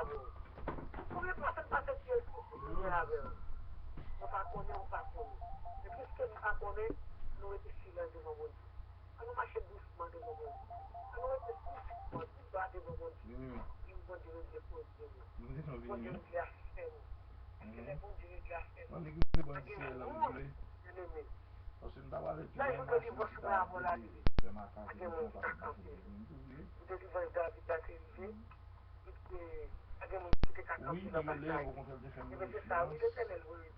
vous. Combien de personnes passent cette pièce avec vous? On ne pas connaît, on ne pas connaît. Mais puisque nous ne pas connaît, nous étions silents devant mon Dieu. On nous marche doucement devant mon Dieu. On nous était doucement, tout bas devant mon Dieu. Et mon Dieu nous dépose de nous. Mon Dieu nous glace nous. Parce que les bons Dieu nous glacent nous. On est bon Agé ciel, rouge, bien-aimé. parce que nous avons les Là, il faut que machines livre qui sur t'a la voie la appelé, vie. fait ma carte, Agé nous mon sommes qui pas t'a capables campé. de Vous délivrez David à s'élever. Agé mon qui t'a oui, campé de dans la relève au bataille. contraire de faire Et nos bien c'est ça, oui, finances. l'éternel vous le dit.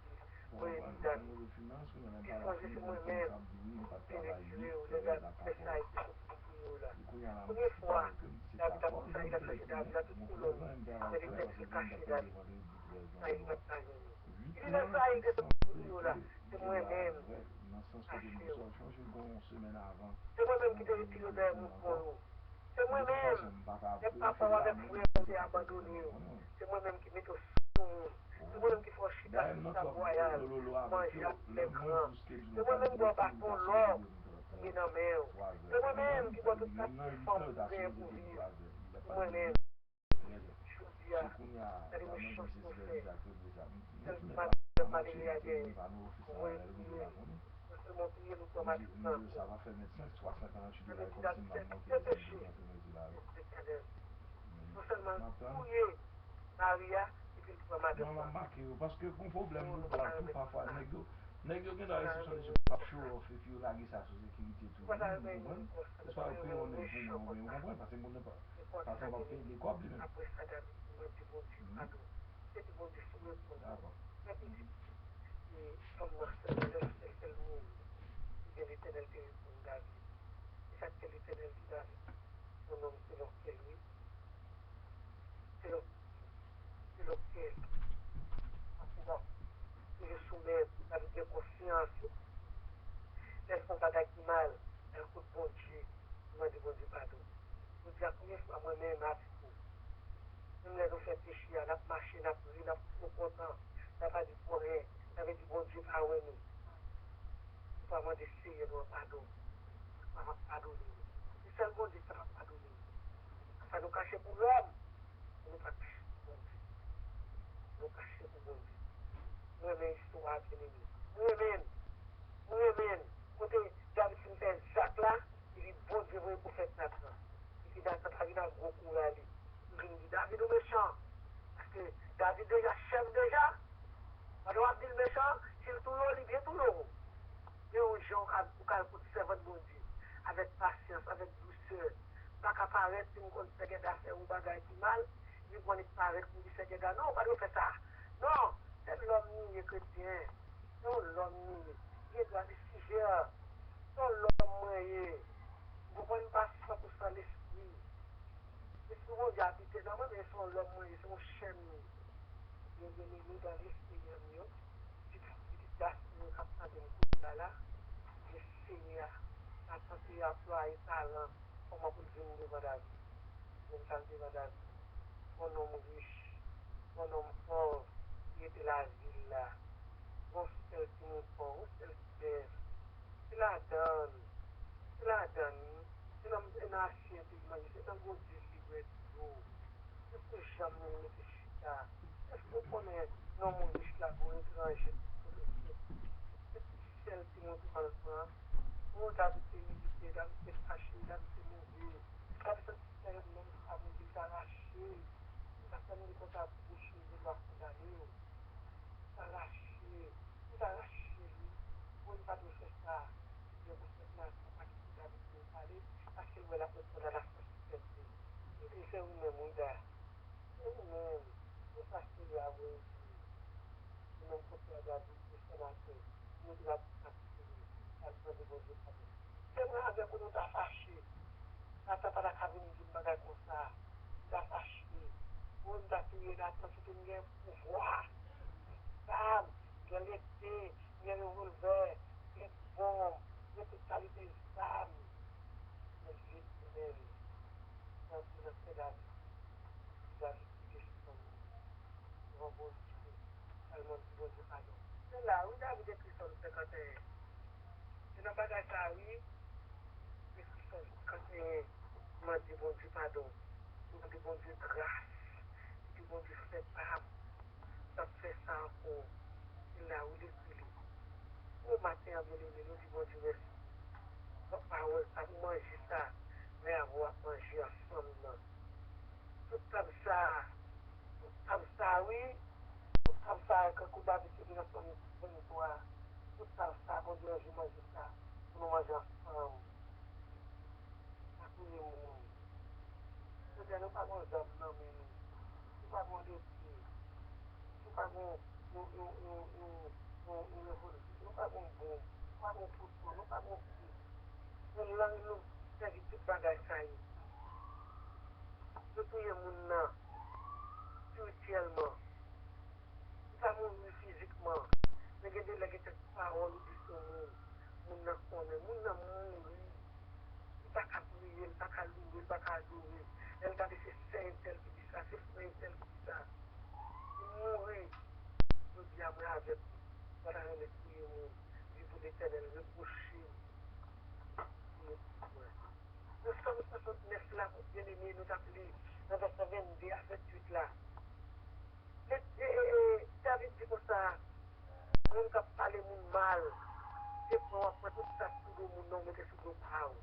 Pour Vous le avoir dit des David. de finances, nous n'avons Puis pas la songez fin, c'est nous sommes moi-même. capables de oui, pas Puis travailler, les c'est gars, la c'est ça, capote. et puis surtout pour nous là. Du coup, il y a Première un fois, parole comme c'est David a capote, ça, je il a me changé David à toute mon couleur. frère, il a Il a dit, fait parce que c'est je ne caché pas David. devant les 13 Ça, il va ans. pas gagner. 8 Il dit, là, mois, ça, il qui est sont pour nous là. C'est que là, moi-même. dans le sens que Caché. nous sommes changés une semaine avant, C'est moi-même on qui te vient retire de de nous mon encore. pour C'est De toute moi-même. façon, je Les ne papas faire avec l'amour, vous, je c'est ne pas abandonné. faire l'amour. C'est moi-même qui mets au son. C'est moi-même qui fais chita D'ailleurs, sur nous table sommes royale. lolo avec Manger eux, à le monde l'écran. jusqu'à C'est nous pas moi-même qui dire bois que nous bâton passons l'or. de Qui est dans mes mains. 3 C'est heures. moi-même qui bois toute la Maintenant, petite 8 forme heures pour gagner d'assez pour de vivre. 3 heures. Il n'y a C'est pas de moi-même. limite. Je dis Ce à qu'on y a, la vraiment, méchance c'est nous ce fait. déjà que déjà. Celle Nous qui ne m'a pas marcher, malgré la nous guerre. pas nous office On là, va nous ne essayer. pas connaître. Non seulement prier, nous sommes Nous à disons, ça va faire médecin, 348 la dollars, médecine comme a si m'a fait monté que dans péché. ce là. L'éternel. Non seulement Maintenant, fouiller Maria et puis le prend non, madame m'a là. marqué, parce que le problème, Nous, nous, nous voilà, pas tout remettre parfois, ça. nèg yo gen Nous dans pas restriction remettre de nous pas comme show ça. off et puis la sa sous sécurité tout Nous oui, pas vous remettre nous comprenez comme ça. Nous c'est pas pas que on remettre est nous pour méchants moi comme mais vous ça. comprenez parce que mon C'est comme parce qu'on ça, va bien payer aimé. les cobles même Après ça, David, nous dit bon Dieu, pardon. C'est du bon Dieu, soumet pour nous. d'accord Mais puis, et comme Marcel, elle fait le monde. Il est l'éternel qui répond David. Et ça que l'éternel dit David. Mon homme, c'est lequel, oui. C'est lequel. Que je soumets avec de conscience. Laisse-moi pas d'acquis mal. Un coup de bon Dieu. Moi, de bon Dieu, pardon. Je dis la première fois, moi-même, avec vous. Même les nous fait pécher, on a marché, on a pris, on a trop content. On n'a pas dit pour rien. On avait dit bon Dieu, pardonne nous. C'est pas moi d'essayer, nous, pardon. On va pardonner. C'est seul bon Dieu qui va pardonner. Ça nous cache pour l'homme. On ne pas cacher pour bon Dieu. Nous cacher pour bon Dieu. Nous-mêmes, histoire, bien aimé. Nous-mêmes. Nous-mêmes, côté David qui fait Jacques là, il dit bon Dieu, vous pour faire maintenant. Et puis David a vu un gros coup là. Il dit David est méchant. Parce que David déjà chef déjà. On doit dire méchant, s'il tout l'eau, il vient tout l'eau. Mais aux gens qui ont servant de bon Dieu, avec patience, avec douceur. Pas qu'à paraître, si on fait que d'affaires ou bagaille qui mal, il va paraître pour dire que non, on va pas faire ça. Non, c'est l'homme ni chrétien. Non, l'homme ni. Il doit être sujet. Non, l'homme moyen. Vous ne pas 100% l'esprit. L'esprit mon Dieu habite dans moi, mais son l'homme moyen, son chaîne. Il y a nous dans l'esprit, petit garçon qui a pris un coup là, le Seigneur a tenté d'employer talent comment pour venir devant David. Je me sens devant David. Mon homme riche, mon homme fort, qui était la ville là. Mon seul qui nous fort, mon seul chef. C'est la donne. C'est la donne. C'est un ancien qui m'a dit, c'est un beau Dieu qui veut être beau. Est-ce que jamais il était chita? Est-ce qu'on connaît non mon riche là pour étranger? C'est celle qui nous prend le temps. Oh, David s'est médité, David s'est fâché, David s'est mauvais. David s'est fait même famille qui s'arraché. La famille qui a bouché, il doit condamner. S'arracher, tout arraché. On ne va pas faire ça. Je vous fais là, on va quitter David pour parler, parce qu'il veut la faire pour la société. Et c'est vous-même, oui, là. C'est vous-même. C'est ça que je vous dis. Même côté à David, le sénateur, nous devons pratiquer. C'est vrai avec nous t'a fâché. Ça t'a pas la cabine d'une bagarre comme ça. T'a fâché. On t'a tué là, parce que nous avons pouvoir. Femme, il y a l'épée, il y a le revolver, il y a une bombe, il y a toute qualité de femme. Mais l'éternel, dans tout le fait David, David qui descend, grand bon Dieu, tellement du bon Dieu pardon. C'est là, oui, David écrit son 51. C'est dans bagage ça, oui. Son 51, m'a dit bon Dieu pardon. M'a dit bon Dieu grâce. Et puis bon Dieu fait pas, ça fait ça encore. Il a où les filles. Au matin, bien aimé, nous disons bon Dieu merci. Parole, à manger ça, mais avoir mangé ensemble. Tout comme ça, oui. Tout comme ça, quand on va visiter dans son territoire. Tout comme ça, bon Dieu, je mange ça. Pour nous manger ensemble. À tous les mondes. Peut-être nous pas bon d'homme, non, mais nous pas bon défi. Nous pas bon, nous pas bon bon. Nous pas bon couteau, nous pas bon pied. Nous langue, nous, c'est tout bagage ça y est. Nous prions mon nom. Spirituellement, pas mourir physiquement, mais il y a des paroles qui sont mon n'a connaît, mon n'a mourir, il pas qu'à prier, il pas qu'à louer, il pas qu'à adorer, elle va dire c'est saint tel qui dit ça, c'est frère tel qui dit ça, il mourir, je dis à moi avec vous, voilà un esprit, vivre l'éternel, reprocher, nous sommes 69 là, bien aimé, nous appelons, dans verset 22 à 28 là. David dit comme ça, on ne peut pas parler mal, c'est pour après tout ça, tout le monde, mais c'est tout le monde.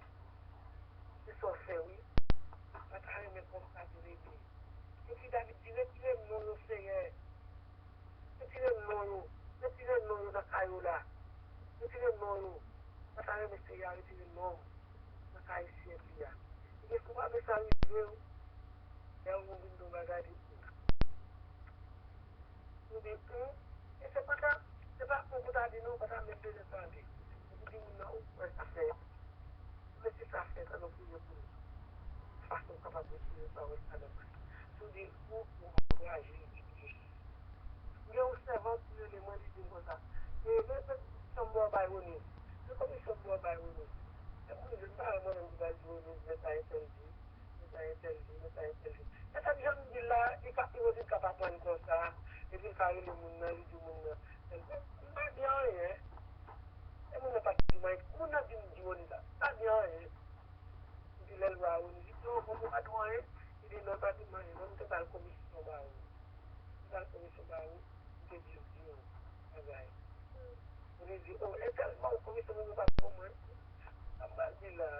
C'est ça fait, oui. Pas très bien comme ça, de l'aimer. Et puis David dit, retirez-moi le Seigneur, retirez-moi le Nakayola, retirez-moi le, pas très bien Seigneur, retirez-moi le Nakaïsien, puis il faut pas que ça arrive, et on va nous regarder. Nous dit, et c'est pas ça, c'est pas pour vous dire non, pas ça, même deux entendez. Vous dites non, ça fait. Mais si ça fait, ça nous prions pour nous. Façon capable de prier par le salon. Nous dit, pour encourager l'église. Il y a un servant qui est le moins dit comme ça. Et même son bois baïonné. C'est comme son bois baïonné. Et moi, je ne sais pas, moi, je vais dire, je vais pas interdit. Et ça, je me dis là, il va dire capable de prendre comme ça. Et puis, il va aller le monde, il dit, pas bien, hein. Et moi, je n'ai pas dit, moi, on a dit, pas bien, hein. Il dit, elle va, on dit, non, on ne pas droit, hein. Il dit, non, pas du mal, non, on ne peut pas le commission, bah, on va le commission, bah, on dit, on dit, oh, et tellement, commission, on ne va pas pour moi. On va dire là,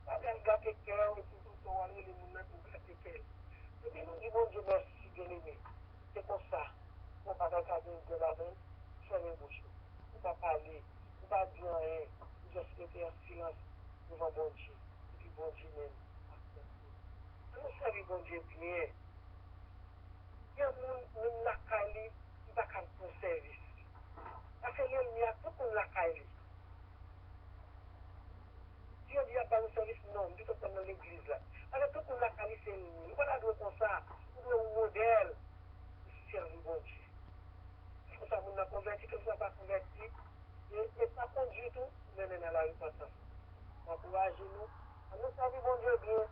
on va gâter cœur, on va aller le monde, on va gâter cœur. Et puis, nous disons, Dieu merci, bien aimé. C'est pour ça. On ne va pas regarder de la main, faire les bouches. On ne va pas parler, on ne va pas dire rien. On va se rester en silence devant bon Dieu. Et puis, bon Dieu même. Nous savons, bon Dieu, bien. Il y a un la Kali, il va faire un service. Parce qu'il y a tout le monde la Kali. Dieu dit à un service, non, du tout dans l'église là. Alors, tout le monde la Kali, c'est nous. Nous voilà comme ça. Nous avons un modèle. Servir bon Dieu. Pour ça, nous avons converti, que nous n'avons pas converti, et pas conduit tout, mais nous la repentance. Encouragez-nous, à nous servir bon Dieu bien,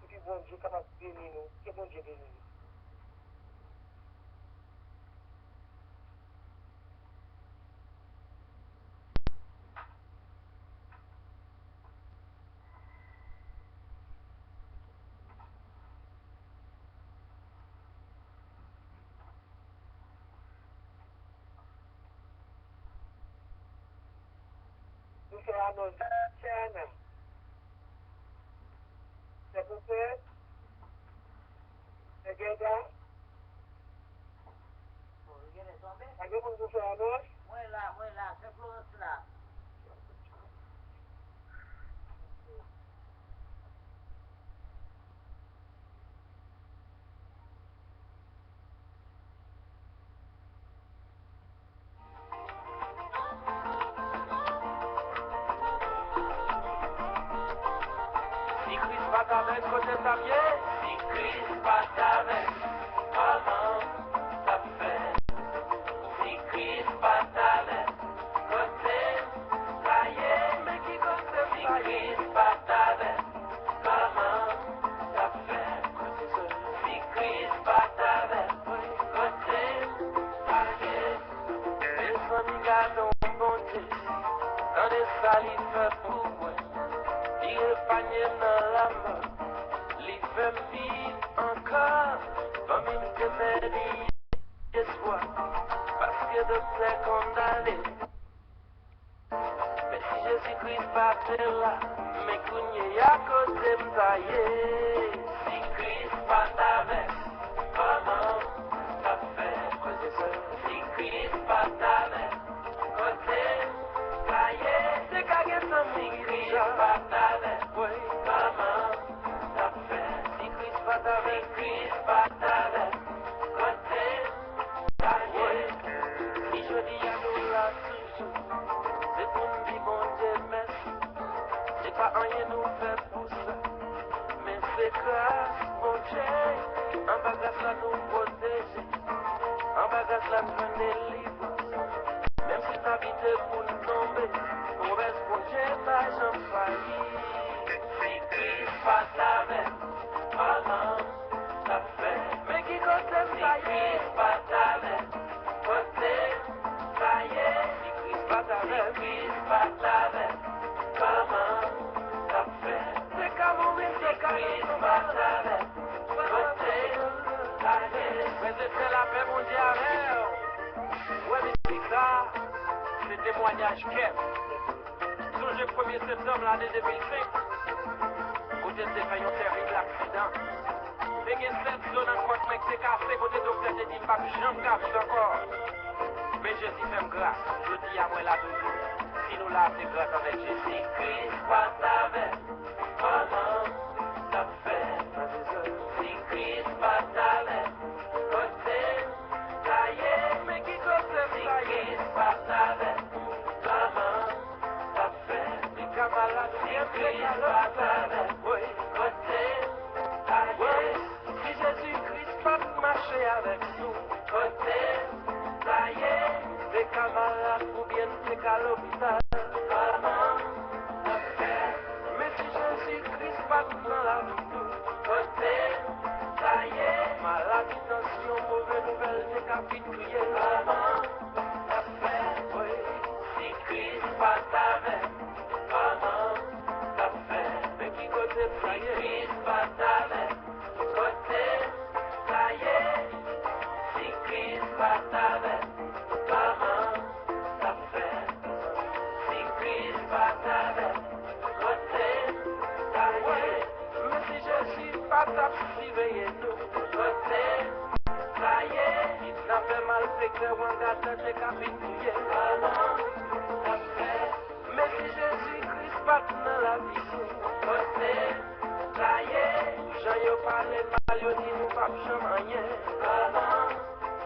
et puis bon Dieu capable de bénir nous, que bon Dieu bénisse nous. Nous faisons annonce, c'est Anna. C'est pour faire, c'est Geda. Est-ce que vous faites annonce? Moi là, c'est Florence là. Si Chris pas avec côté sa pied, si Chris pas avec, comment ça fait? Si Chris pas avec, côté ça y est, mais qui côté si Chris pas avec, comment ça fait? Si Chris pas avec, côté ça y est, mes amis gardons bon Dieu, dans les salles fait pour moi. Il est panier dans la main, il fait vivre encore, comme une toutes ces condamnés. Mais si Jésus-Christ passait là, mes cougnés à côté m'taillé. Si Christ passe avec, comment ça fait? Si Christ passe avec, côté m'taillé. C'est qu'à gagner son si Christ passe avec, oui, comment ça fait? Si Christ passe avec, côté m'taillé. Si je dis à nous là toujours. C'est pour nous dire bon Dieu merci. C'est pas rien nous fait pour ça. Mais c'est grâce mon Dieu. En bagage là nous protéger. En bagage là nous donner libre. Même si ça vite pour nous tomber. Mauvaise mon Dieu pas j'en failli. Si Christ passe avec. Comment ça fait? Mais qui côté ça y est? Christ passe avec. Côté ça y est. Christ passe avec, comment ça fait? C'est qu'à mourir, c'est qu'à Christ passe avec, côté, allez. Mais c'est la paix mondiale, ouais, mais c'est ça, c'est témoignage qu'est. Sur le 1er septembre l'année 2005, côté de fait un terrible accident. Mais il y a 7 zones encore qui sont cassées, côté docteur te dit, pas que j'en casse encore. Mais Jésus fait grâce, je dis à moi là toujours. Si nous là, c'est grâce avec Jésus. Christ passe avec, comment ça fait? Si Christ passe avec, côté, ça y est. Mais qui côté ça y est? Christ passe avec, comment ça fait? Si camarades, si Christ passe avec, oui, côté, ça y est. Si Jésus-Christ passe marcher avec nous, côté, ça y est. Des camarades ou bien c'est qu'à l'hôpital. Comment ça fait? Mais si Jésus-Christ passe dans la vie, côté, ça y est. Maladie, tension, mauvaise nouvelle, c'est qu'à crier. Comment ça fait? Oui. Si Christ passe avec, comment ça fait? Mais qui côté ça y est? Christ passe avec, côté, ça y est. Si Christ passe avec. Comment ça fait? Si Christ passe avec, côté, ça y est. Mais si Jésus passe à surveiller nous, côté, ça y est. Il n'a fait mal, c'est que on garde ses capitouillés. Comment ça fait? Mais si Jésus-Christ passe dans la vie, côté, ça y est. J'en parlé mal, yo dit nous pas jamais rien. Comment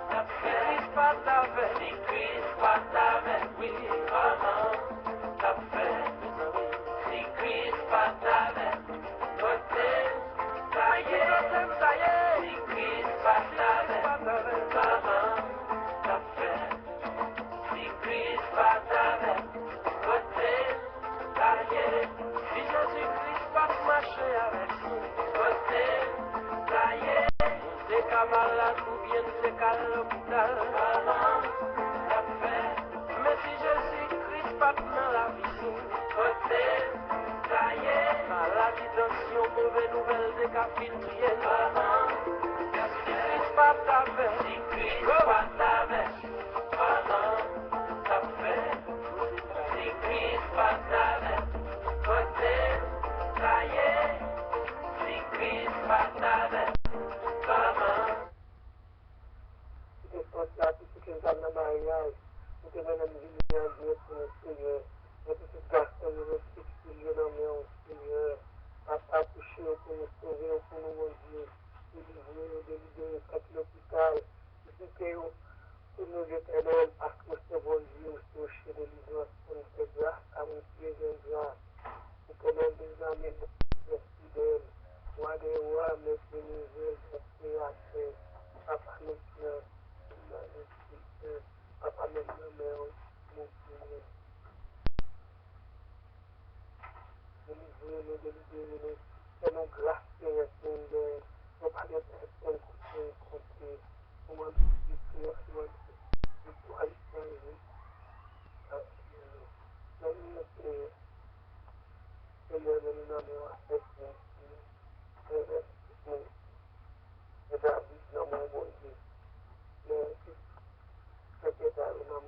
ça fait? Christ passe avec, si Christ passe avec, oui, comment ça fait? Si Christ passe avec, côté, ça y est, ça y est. Si Christ passe avec, comment ça fait? Si Christ passe avec, côté, ça y est. Si Jésus-Christ passe marcher avec nous, côté, ça y est. C'est qu'à malade ou bien c'est qu'à l'hôpital. Comment ça fait? Mais si Jésus-Christ passe dans la vie, côté, ça y est. Maladie, tension, mauvaise nouvelle, des capitouillés. Comment si Christ passe avec, si Christ passe avec, comment ça fait? Si Christ passe avec, côté, ça y est. Si Christ passe avec, comment? Depois da psiquiatra na mariage, o que vai na minha vida, Senhor, eu preciso gastar meus filhos na minha Senhor, a puxou como escreveu como um dia, ele veio para aquele hospital, e fiquei o meu determinado, parce que você bom dia, o seu cheiro de Deus, quando você gasta, muito bem, já, o que não diz a mim, dele, o ADUA, meu filho, eu acho, a família, apartamento meu, muito ele eu não gastei assim, eu paguei até com uma situação de qualidade, não me sei, ele não me aceita, é da visão, bom dia, secretário na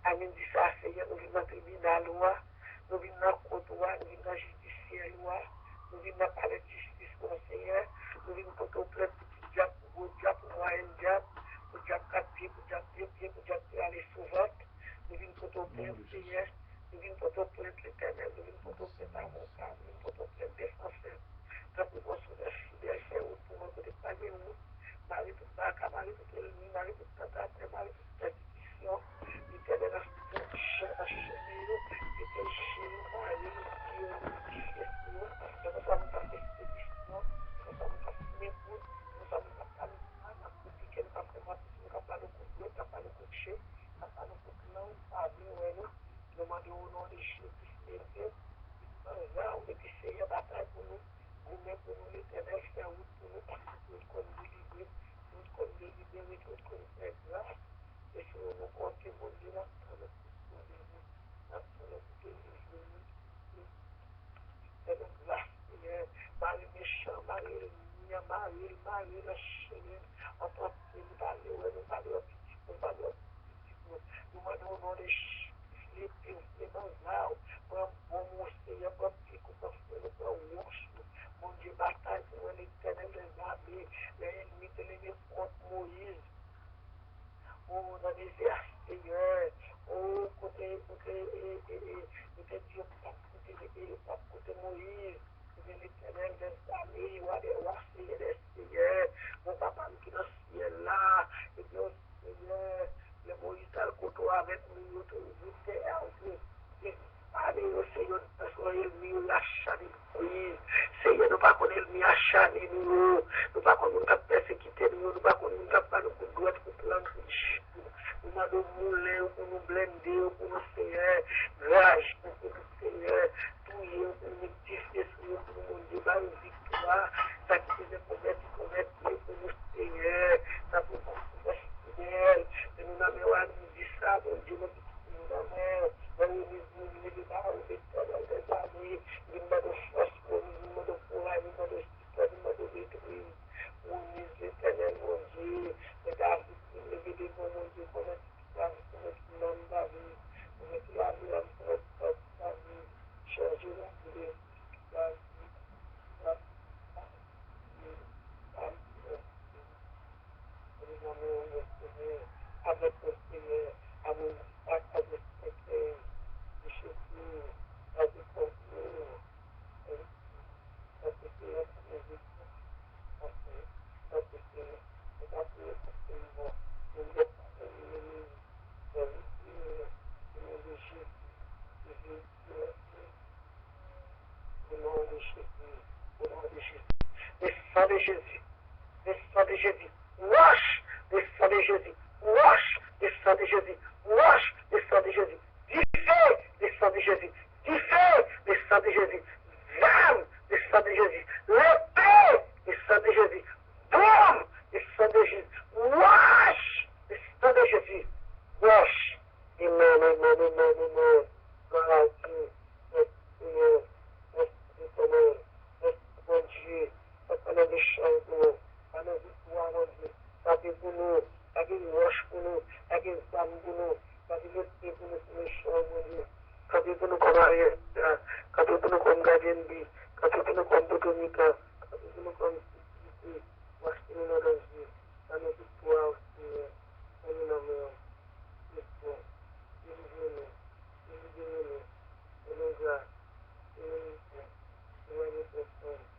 Amin di sa Seigneur, nous venons dans le tribunal, nous venons dans le court, nous venons dans le judiciaire, nous venons dans le palais de justice, mon Seigneur, nous venons pour tout plein petit diable, pour gros diable, pour moyen diable, pour diable 4 pieds, pour diable 2 pieds, pour diable qui aller souvent, nous venons pour tout plein, Seigneur, nous venons pour tout plein l'éternel, nous venons pour tout plein avocat, nous venons pour tout plein défenseur, nous venons sur le fidèle, c'est où pour nous côté pas de nous, Marie tout ça, Marie tout ennemi, Marie tout ça, Marie toute persécution, l'éternel a enchaîné, était chez nous, Marie, qui est manifesté, nous sommes pas expédition, nous sommes pas signé pour, nous sommes pas talisman, nous sommes piqués, nous sommes pas fait nous sommes pas le coup de l'autre, nous sommes pas le coup de chez, nous sommes pas le coup de l'autre, pas bien, nous demandons au nom de Jésus, Christ, on est essayé bataille pour nous, vous-même pour nous, l'éternel, faire route pour nous, parce que nous sommes libérés, nous sommes libérés, nous sommes faire grâce, et si nous comptons, mon Dieu, nous sommes libérés, nous sommes délivrés, fais-nous grâce, Seigneur, Marie méchant, Marie le Seigneur, en tant que nous parlons au petit, nous parlons au petit, nous demandons au nom de Jésus, les dans mon Seigneur, pour mon Dieu, bataille pour l'éternel des armées, l'ennemi de l'ennemi contre Moïse, oh, dans les désert, Seigneur, oh, côté Dieu, côté Moïse, côté l'éternel des armées, Seigneur, mon papa qui est dans le ciel là, et bien, Seigneur, le Moïse a le côté avec nous, allez au Seigneur, parce qu'il nous lâche, Seigneur, nous pas connaître ennemis acharnés nous, nous pas comme nous avons persécuté nous pas comme nous avons pas nous pour droite pour plan nous avons de mouler pour nous blender pour nous Seigneur rage pour nous Seigneur tout y pour nous rectifier pour nous mon Dieu par une victoire ça qui faisait commettre pour nous Seigneur ça pour nous Seigneur et nous n'avons nous dit ça mon Dieu nous n'avons avec le Seigneur, avec le sang de Jésus, le sang de Jésus, wash, le sang de Jésus, wash, le sang de Jésus, wash, le sang de Jésus, diffère le sang de Jésus, diffère le sang de Jésus, zam, le sang de Jésus, l'épée, le sang de Jésus, boum, le sang de Jésus, wash, le sang de Jésus, wash, amen, amen, amen, amen, gloire à Dieu, merci, merci, mon Dieu, ça fait des choses pour nous, ça fait victoire, mon Dieu, ça fait pour nous, ça fait wash pour nous, ça fait femme pour nous, ça fait le pour nous, pour les choses, mon Dieu, ça fait pour nous comme arrière, ça fait pour nous comme gardien de vie, ça fait pour nous comme botonica, ça fait pour nous comme sécurité, wash pour nous dans nos yeux, ça fait victoire aussi, on nous nomme, victoire, délivre-nous, délivre-nous, délivre-nous grâce, délivre-nous, délivre-nous personne.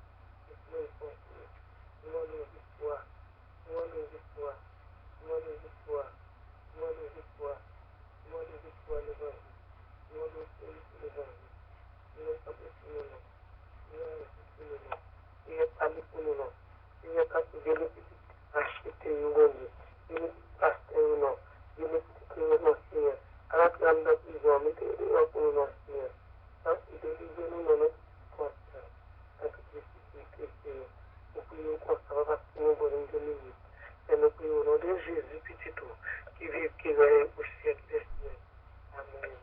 Et nous prions au nom de Jésus, petit tout, qui vive, qui règne au siècle des siècles. Amen.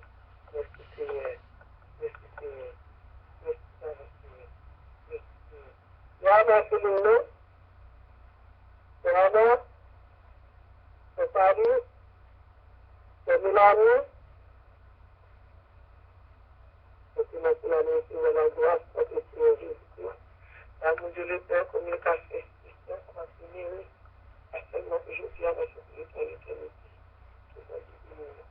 Merci Seigneur. Merci Seigneur. Merci Seigneur. Merci Seigneur. Yana Filino. Yana. C'est Paris. C'est Milani. C'est notre l'année qui va la grâce pour le Seigneur Jésus-Christ. L'amour de l'Éternel, communication, on va finir. Seulement que je suis avec l'éternité. Je vais dire.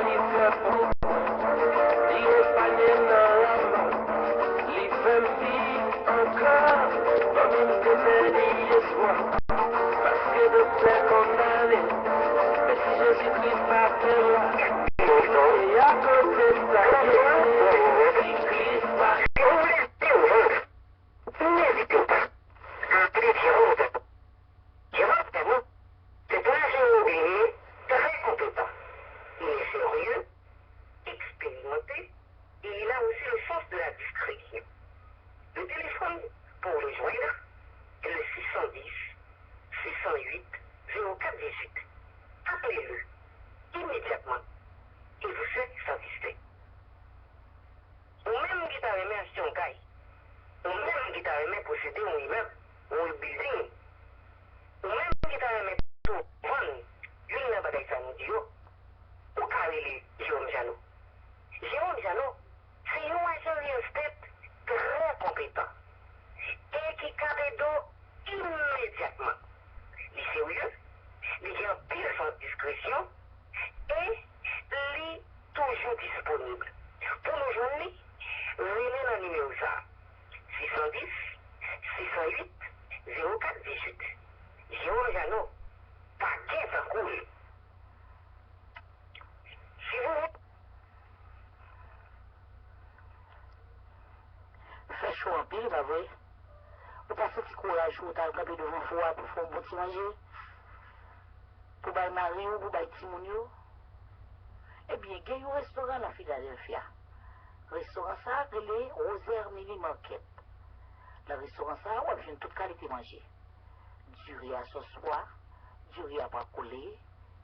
li fè fou, li espanye nan raman, li fèm si ankor, kom yon teme li espoir, paske de plè kondane, mais si Jésus-Christ partait là, et à côté de ça, si Christ partait. N'hésitez pas à appeler Jérôme. Jérôme Tano, c'est un géologue très compétent. Il est sérieux, expérimenté, et il a aussi le sens de la discrétion. Le téléphone pour le joindre est le 610 608 0418. Appelez-le immédiatement et vous serez satisfait. Ou même qui t'a remis acheter un caille, ou même qui t'a remis posséder un immeuble ou un building, ou même qui t'a remis tout vendre une n'a pas d'examen ou carré Jérôme Jano. Jérôme Jano, c'est un agent real estate très compétent et qui cadre d'eau immédiatement. Il est sérieux, il a pile sans discrétion et il est toujours disponible. Pour nous joindre, venez dans le numéro ça. 610 608 0418. Jérôme Jano, pas qu'un ça coule. Si vous Fait chaud en pile, pas vrai? Ou pas senti courage ou t'as campé devant foie pour faire un bon petit manger? Pour bailler mari ou pour bailler timoun yo? Eh bien, il y a un restaurant dans Philadelphia. Le restaurant ça, c'est le Rosaire Mini Market. Le restaurant ça, on a toute qualité manger. Du riz à sauce soie, du riz à bracolé,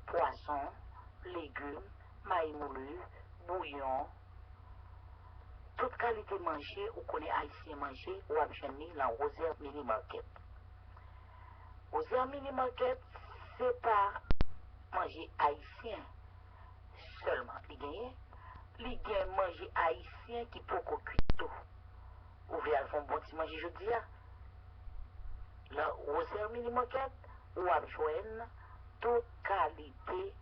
poisson, légumes, maïs moulu, bouillon. Toute qualité manger, ou connaît haïtien manger, ou abjeni dans Rosaire Mini Market. Rosaire Mini Market, c'est pas manger haïtien seulement. Il y a manger haïtien qui peut cuire tout. Ou bien font bon petit manger jeudi. Là, Rosaire Mini Market, ou abjoine toute qualité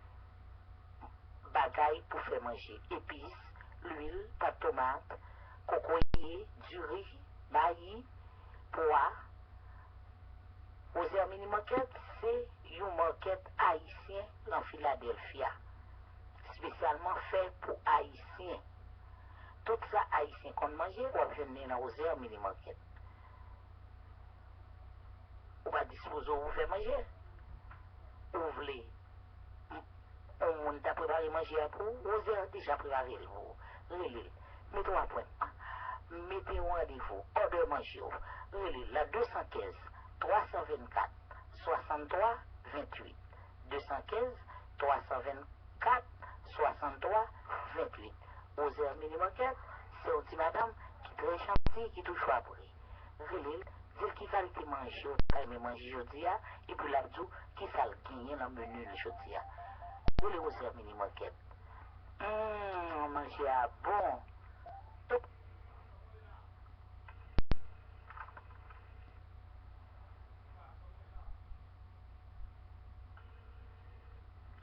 bagaille pour faire manger. Épices, l'huile, pâte tomate, cocoyer, du riz, bailli, pois. Rosaire Mini Market, c'est un market haïtien dans Philadelphia. Spécialement fait pour haïtiens. Tout ça haïtien qu'on mange, ou venir dans Rosaire Mini Market. Ou pas disposer vous faire manger. Ou voulez. On t'a préparé manger à vous, Rosaire déjà préparé vous. Relais. Mettez un point. Mettez un rendez-vous. Ordre manger. Relais. La 215 324 63 28. 215 324 63 28. Rosaire Mini Market, c'est un petit madame qui est très gentille, qui touche après. Relais, dire qui qualité manger, qui manger aujourd'hui, et puis l'abdou qui ça le gagne dans le menu aujourd'hui. Relais Rosaire Mini Market. Manger à bon.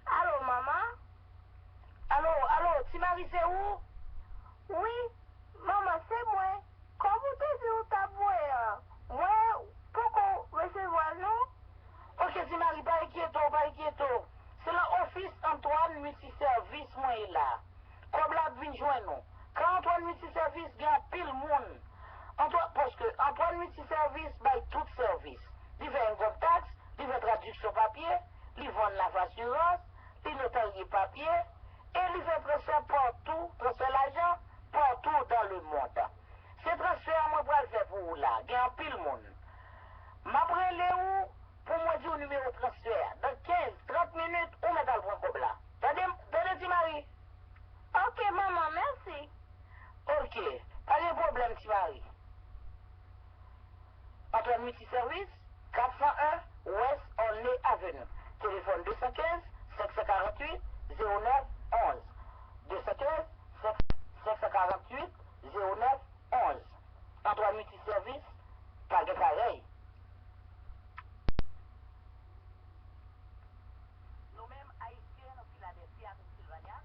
Allô, maman? Allô, tu m'as c'est où? Oui, maman, c'est moi. Quand vous te dites où t'as moi, pourquoi recevoir nous? Ok, tu m'as pas inquiéto. C'est l'office Antoine Multiservice, moi, là. Comme la vient joindre nous. Quand Antoine Multiservice gagne pile monde. Parce que Antoine Multiservice bail tout service. Il fait un taxe, il fait traduction papier, il vend la assurance, il notarie papier, et il fait transfert partout, transfert l'argent partout dans le monde. Ce transfert, moi, je vais le faire pour vous là. Il y a un pile monde. M'apprenez où pour moi dire le numéro de transfert. Dans 15-30 minutes, on met dans le point comme là. T'as Marie? Ok, maman, merci. Ok, pas de problème, Marie. Antoine Multiservice, 401 West Olney Avenue. Téléphone 215 548 09 11. 215 548 09 11. Antoine Multiservice, pas de pareil. Nous-mêmes, Haïtiens, au Philadelphia, Pennsylvania,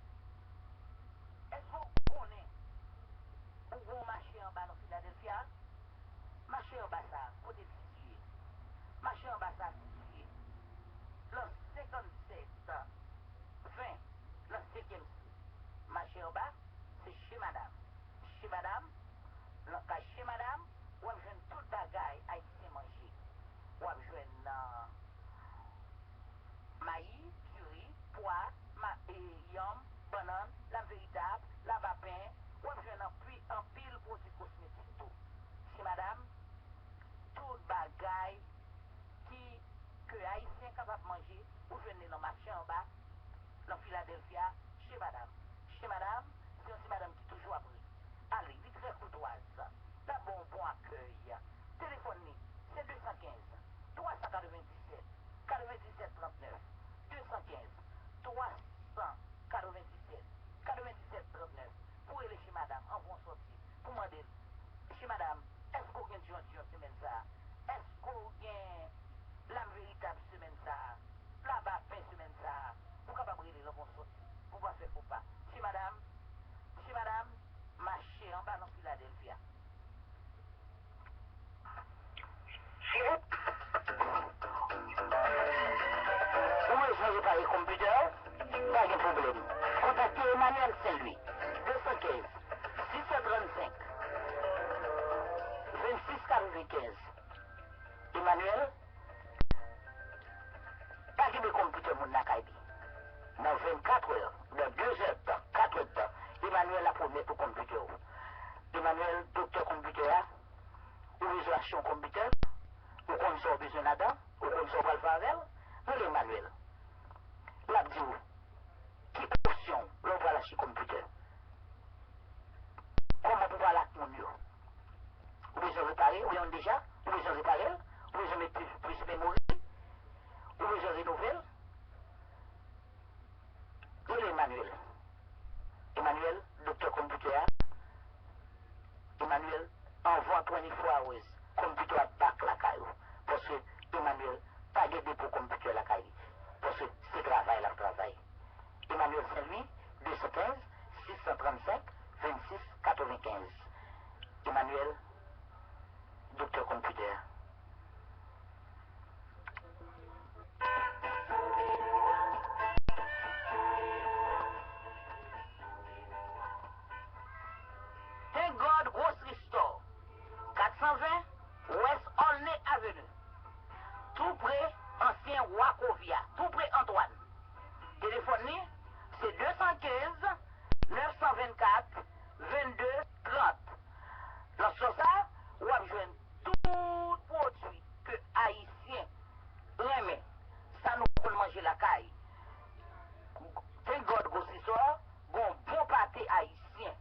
95. Emmanuel, pas de computer mon nakaibi. Dans 24 heures, dans 2 heures de temps, 4 heures de temps, Emmanuel a promis pour computer. Emmanuel, docteur computer, ou résolution computer, ou qu'on soit besoin là-dedans, ou qu'on soit pas le faire, nous Emmanuel. L'a dit, qui option, l'on va lâcher computer. Comment on va lâcher mon yo? Ou besoin réparer, ou on déjà, ou besoin réparer, ou besoin mettre plus mémoire, ou besoin rénover. Et Emmanuel. Emmanuel, docteur computer. Emmanuel, envoie 24 hours. Computer à bac la caillou. Parce que Emmanuel, pas de dépôt computer la caillou. Parce que c'est travail, la travail. Emmanuel Saint-Louis, 215 635 26 95. Emmanuel, docteur computer. Thank God Grocery Store, 420 West Olney Avenue, tout près ancien Wacovia, tout près Antoine. Téléphone, c'est 215 924 22 30. Dans ce ça, vous avez besoin tout produit que Haïtien aime. Ça nous peut manger la caille. Thank God Grocery Store, bon pâté haïtien.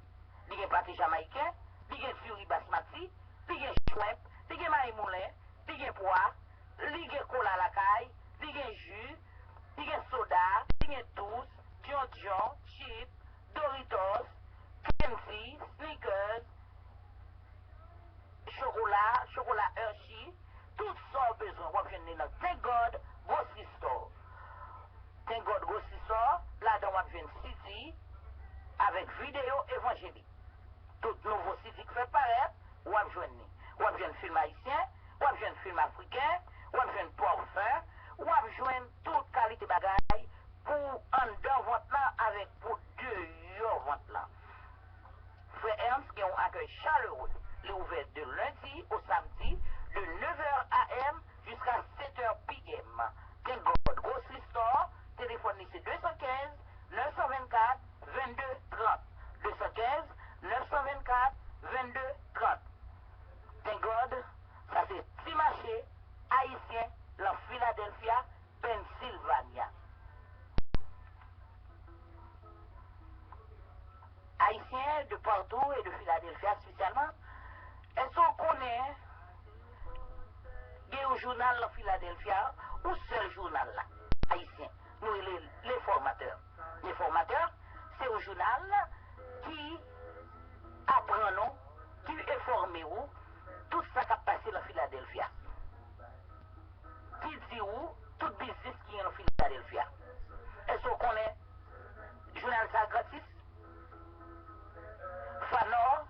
Il y a pâté jamaïcain, il y a fury basmati, il y a chouette, il y a maï moulin, il y a pois, il y a cola à la caille, il y a jus, il y a soda, il y a tous, John, chip, Doritos, Kenzie, Snickers, chocolat Hershey, tout ça besoin. Vous venez dans Thank God Grocery Store. Thank God Grocery Store, là-dedans, vous venez City avec vidéo évangélique. Tout nouveau City qui fait paraître, vous venez. Vous venez film haïtien, vous venez film africain, vous venez parfum, vous venez toute qualité bagaille pour en dedans votre là avec pour dehors votre là. Frère Ernst qui ont un accueil chaleureux. Il est ouvert de lundi au samedi de 9h AM jusqu'à 7h PM. Thank God Grocery Store, téléphone c'est 215 924 22 30. 215 924 22 30. Thank God, ça c'est petit marché haïtien dans Philadelphia, Pennsylvania. Haïtiens de partout et de Philadelphia spécialement, est-ce qu'on connaît un journal de Philadelphia ou seul journal là, haïtien, nous les formateurs. Les formateurs, c'est un journal qui apprend nous, qui informe nous, tout ça qui a passé dans Philadelphia. Qui dit où, tout business qui est en Philadelphia. Est-ce qu'on connaît journal ça gratis? Fanor,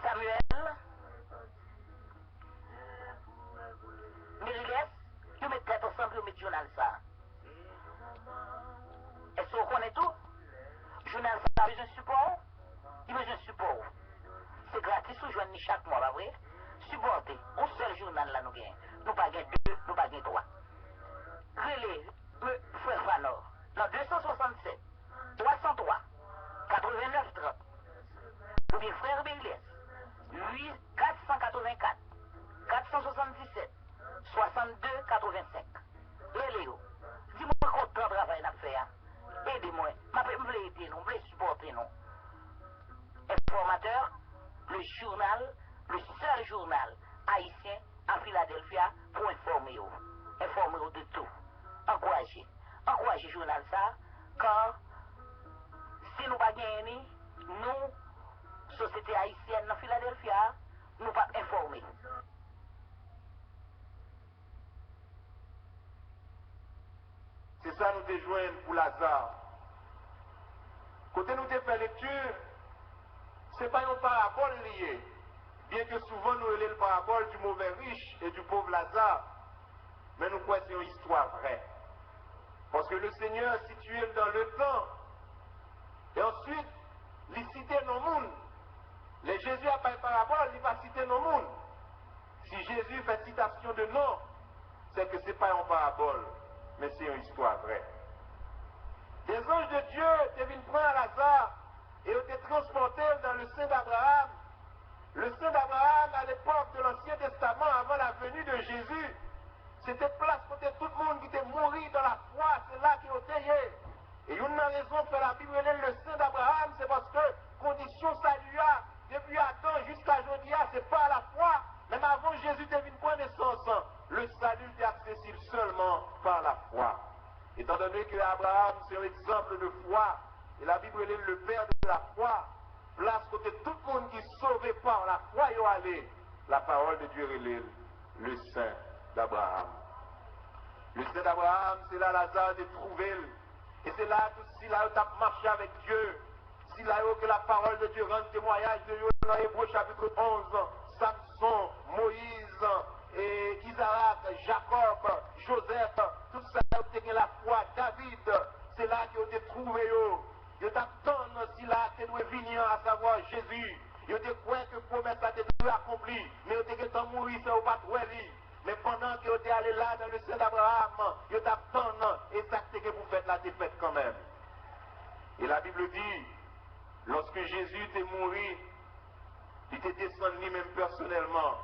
Samuel, Mériles, ils mettent tête ensemble, ils mettent journal ça. Est-ce qu'on connaît tout? Journal ça a besoin de support? Il a besoin de support. C'est gratis, vous joignez chaque mois, pas vrai? Supportez. Un seul journal là, nous gagnons. Nous pas gagnons 2, nous pas gagnons 3. Relais, frère Fanor, dans 267, 303, 89 30. Ou bien frère Mériles, 8 484, 477, 62 85. Léo, dis-moi combien de travail à faire. Aidez-moi. Je veux aider nous, je veux supporter nous. Informateur, le journal, le seul journal haïtien à Philadelphia pour informer vous. Informer vous de tout. Encouragez. Encouragez le journal ça, car si nous ne pas gagner, nous, société haïtienne dans Philadelphia, nous ne pas informer. C'est ça nous déjoignons pour Lazare. Côté nous fait lecture, ce n'est pas une parabole liée. Bien que souvent nous ayons le parabole du mauvais riche et du pauvre Lazare, mais nous croyons que c'est une histoire vraie. Parce que le Seigneur situé dans le temps, et ensuite, il citait dans le monde. Les Jésus a pas parabole, il va citer nos mondes. Si Jésus fait citation de nom, c'est que ce n'est pas une parabole, mais c'est une histoire vraie. Des anges de Dieu te viennent prendre Lazare et ont été transportés dans le sein d'Abraham. Le sein d'Abraham, à l'époque de l'Ancien Testament, avant la venue de Jésus, c'était place pour tout le monde qui était mort dans la foi, c'est là qu'ils ont été. Et une raison pour la Bible, le sein d'Abraham, c'est parce que condition salua depuis Adam jusqu'à aujourd'hui, c'est pas la foi. Même avant Jésus est venu prendre naissance, le salut est accessible seulement par la foi. Étant donné que Abraham, c'est un exemple de foi, et la Bible est le père de la foi, place côté tout le monde qui est sauvé par la foi, il allé. La parole de Dieu est le sein d'Abraham. Le sein d'Abraham, c'est là Lazare de trouver. Et c'est là que si là tu as marché avec Dieu, si là que la parole de Dieu rend témoignage de Dieu dans Hébreux chapitre 11, Samson, Moïse, et Isaac, Jacob, Joseph, tout ça, tu as la foi, David, c'est là qu'ils ont été trouvés. Ils t'attendent si là que nous venons à savoir Jésus. Ils te croient que promesse a été accomplie, mais ils te mourir, c'est au pas mais pendant que vous êtes allé là dans le sein d'Abraham, vous t'attendent et ça c'est que vous faites la défaite quand même. Et la Bible dit, lorsque Jésus était mort, il était descendu lui-même personnellement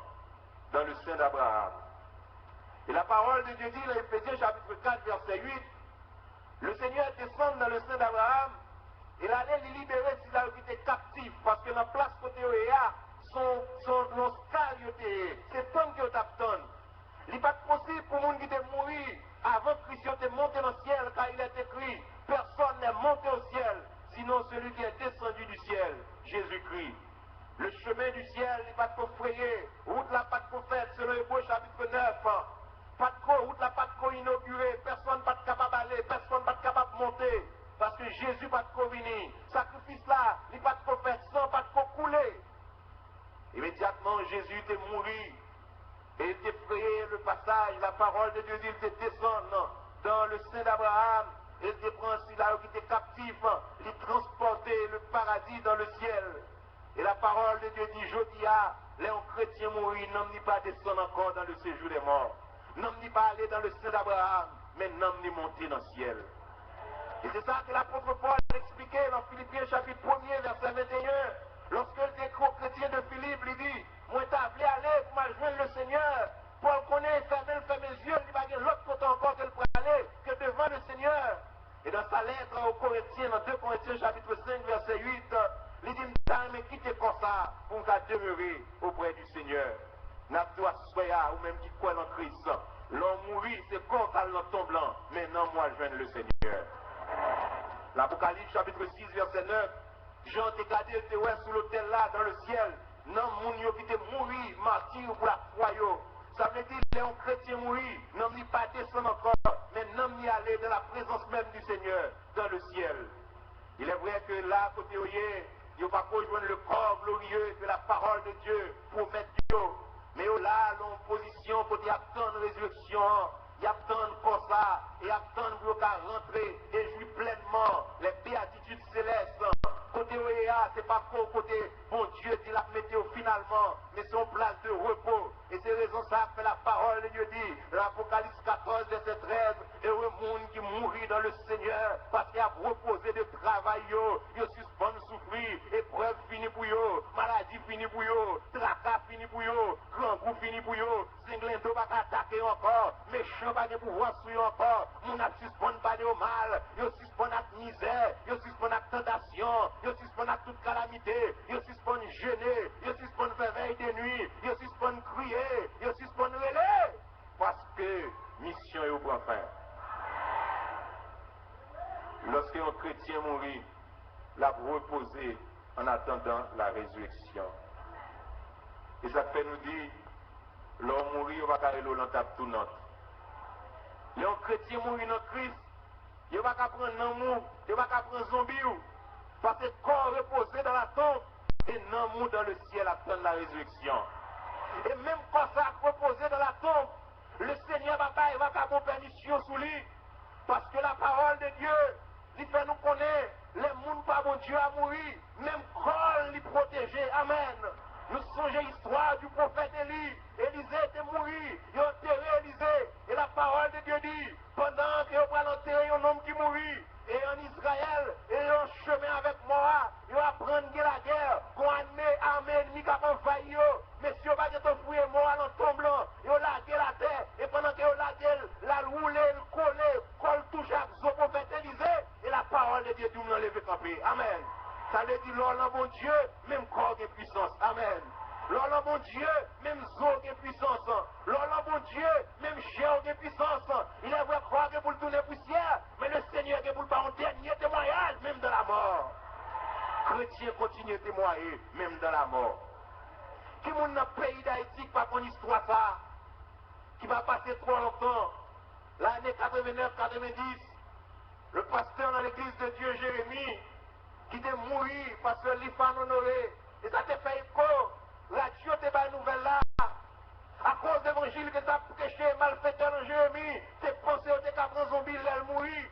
dans le sein d'Abraham. Et la parole de Dieu dit dans Éphésiens chapitre 4 verset 8, le Seigneur descend dans le sein d'Abraham et il allait les libérer s'il a été captif parce que dans la place côté son c'est tant que t'attendent. Il n'est pas possible pour les gens qui étaient morts avant que Christ était monté dans le ciel, car il est écrit, personne n'est monté au ciel, sinon celui qui est descendu du ciel, Jésus-Christ. Le chemin du ciel n'est pas trop frayé, route là pas trop faite, selon Hébreux chapitre 9. Pas de route là pas trop inaugurée, personne pas capable d'aller, personne pas capable de monter, parce que Jésus pas trop venu. Sacrifice là, il n'est pas trop fait, sang pas trop coulé. Immédiatement, Jésus était mouru. Et il effrayé le passage, la parole de Dieu dit, il te descend dans le sein d'Abraham, et il te prend si là qui était captif, il transportait le paradis dans le ciel. Et la parole de Dieu dit, Jodia, les chrétiens mourir, n'ont ni pas descendre encore dans le séjour des morts, n'ont ni pas aller dans le sein d'Abraham, mais n'ont ni monter dans le ciel. Et c'est ça que l'apôtre Paul expliquait dans Philippiens chapitre 1er, verset 21. Lorsque le décro chrétien de Philippe lui dit, moi t'ai appelé à aller pour m'ajoindre le Seigneur, Paul connaît, ferme mes yeux, il va dire l'autre côté encore qu'elle pourrait aller, que devant le Seigneur. Et dans sa lettre aux Corinthiens, dans 2 Corinthiens chapitre 5, verset 8, il dit, mais quittez comme ça pour nous demeurer auprès du Seigneur. N'a doit soya ou même qui croit en Christ. L'homme mourit, c'est quand ça l'en tombant, mais non, moi je viens le Seigneur. L'Apocalypse chapitre 6, verset 9. Jean t'es gardé, t'es ouais sous l'autel là, dans le ciel. Non, mon yo qui t'est mouru, martyr pour la foi yo. Ça veut dire que les chrétiens mourus, non ni pas descendre encore, mais non ni aller dans la présence même du Seigneur, dans le ciel. Il est vrai que là, côté oyer, il n'y a pas rejoindre le corps glorieux de la parole de Dieu pour mettre Dieu. Mais là, l'on position pour y attendre résurrection, y attendre comme ça, et attendre pour rentrer et jouir pleinement les béatitudes célestes. Côté OEA, c'est pas pour côté bon Dieu dit la météo finalement, mais c'est en place de repos. Et c'est raison ça que la parole de Dieu dit, l'Apocalypse 14, verset 13, et le monde qui mourit dans le Seigneur, parce qu'il a reposé de travail, il suspend de souffrir, épreuve finie pour eux, maladie finie pour eux, tracas fini pour eux, grand goût fini pour eux, Singlendo va attaquer encore, méchant va de pouvoir suivre encore, mon a suspend pas de mal, il suspend à misère, il suspend à tentation, il suspend à toute calamité, il suspend gêner, il suspend faire veille de nuit, il suspend crier, il suspend relais, parce que mission est au point fin. Lorsque un chrétien mourit, l'a reposé en attendant la résurrection. Et ça fait nous dire, l'homme mourit, on va carrer l'eau dans tout notre. Les chrétiens mourir dans Christ, il ne va pas prendre un mou, il ne va pas prendre un zombie, parce que corps reposé dans la tombe, et non mou dans le ciel attendre la résurrection. Et même quand ça reposé dans la tombe, le Seigneur va pas avoir permission sous lui, parce que la parole de Dieu, il fait nous connaître, les mondes pas bon Dieu à mourir, même corps les protéger. Amen. Nous sommes bon Dieu, même Zo qui est puissance. L'Orlan bon Dieu, même Chien qui est puissance. Il est vrai croire que pour le tourner poussière, mais le Seigneur qui est pour le faire un dernier témoignage, même dans la mort. Chrétien continue à témoigner, même dans la mort. Qui monde dans le pays d'Haïti qui pas une histoire ça, qui va passer trop longtemps. L'année 89-90, le pasteur dans l'église de Dieu, Jérémie, qui était mort parce que l'IFAN honoré. Et ça t'a fait écho. Radio t'a pas nouvelle là. À cause de l'évangile que t'as prêché, malfaiteur dans Jérémie, t'es pensé au décapron zombie, elle mourit.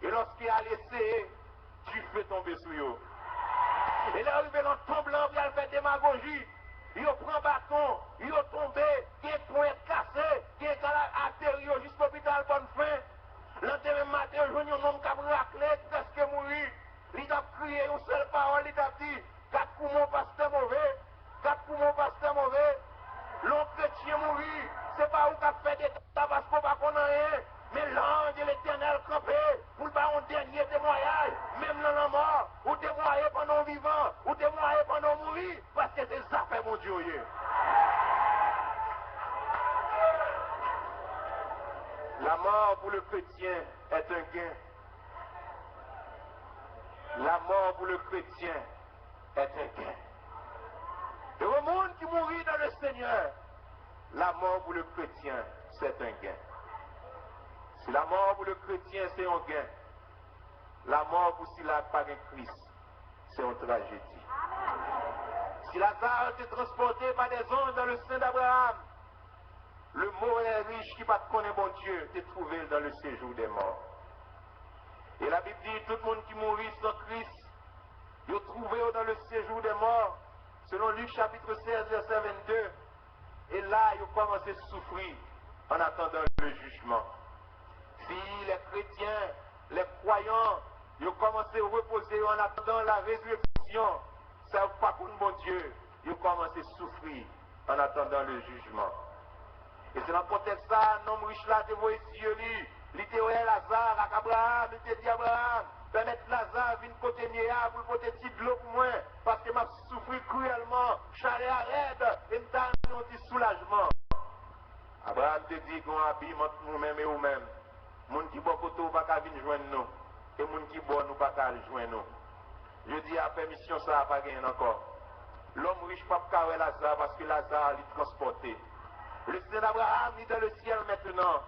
Et lorsqu'il a laissé, tu fais tomber sur eux. Et là, arrivé dans le tombe blanc, il a fait démagogie. Il prend bâton, il a tombé, il a point cassé, il a atterri jusqu'à l'hôpital bonne fin. L'endemain matin, je vois un homme qui a raclé, presque mourir. Il a crié une seule parole, il a dit, 4 poumons pasteur mauvais, 4 poumons pasteur mauvais. L'autre chrétien mourir, c'est pas où qu'a fait des tabac parce qu'on va qu'on rien. Mais l'ange de l'éternel campé, pour le faire un dernier témoignage, même dans la mort, ou témoigner pendant vivant, ou témoigner pendant mourir, parce que c'est ça fait mon Dieu. La mort pour le chrétien est un gain. La mort pour le chrétien est un gain. Et au monde qui mourit dans le Seigneur, la mort pour le chrétien, c'est un gain. Si la mort pour le chrétien, c'est un gain, la mort pour s'il n'a pas de Christ, c'est une tragédie. Si Lazare était transporté par des anges dans le sein d'Abraham, le mauvais riche qui pas connaît bon Dieu, t'est trouvé dans le séjour des morts. Et la Bible dit, tout le monde qui mourit sans Christ, il est trouvé dans le séjour des morts, selon Luc chapitre 16, verset 22. Et là, il commence à souffrir en attendant le jugement. Si les chrétiens, les croyants, ils ont commencé à reposer en attendant la résurrection, ça ne veut pas contre mon Dieu, ils ont commencé à souffrir en attendant le jugement. Et c'est dans le contexte ça, un homme riche là, te voit ici, il était Lazare, avec Abraham, il était dit Abraham, permettre Lazare venir côté Néa pour porter petit de l'eau pour moi, parce que m'a souffert cruellement, chalet arrête, et m'a donné un petit soulagement. Abraham te dit qu'on habille entre nous-mêmes et nous-mêmes. Les gens qui boivent côté ou pas qu'à venir joindre nous, et les gens qui boivent nous pas qu'à joindre nous. Je dis à permission ça n'a pas gagné encore. L'homme riche pas qu'à Lazare parce que Lazare est transporté. Le Seigneur d'Abraham est dans le ciel maintenant.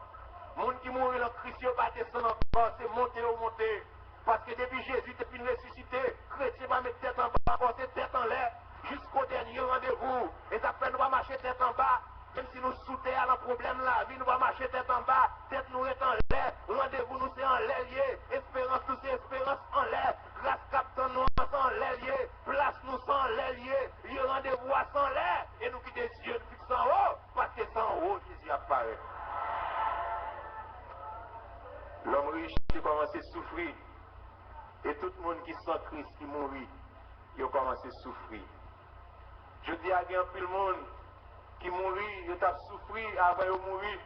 Les gens qui mourent dans Christ, ils ne pas descendre encore, c'est monter ou monter. Parce que depuis Jésus, depuis une ressuscité, chrétien va mettre tête en bas, porter tête en l'air, jusqu'au dernier rendez-vous. Et ça fait nous va marcher tête en bas. Même si nous soutons à un problème la vie, nous va marcher tête en bas, tête nous est en l'air, rendez-vous nous c'est en l'air lié, espérance nous c'est espérance en l'air, grâce captain nous en l'air lié, place nous sans l'air lié, lieu rendez-vous à sans l'air, et nous quittons Dieu depuis en haut, parce que c'est en haut Jésus apparaît. L'homme riche qui commence à souffrir, et tout le monde qui sent Christ qui mourit, il a commencé à souffrir. Je dis à bien plus le monde, qui mourit, il a souffert avant de mourir.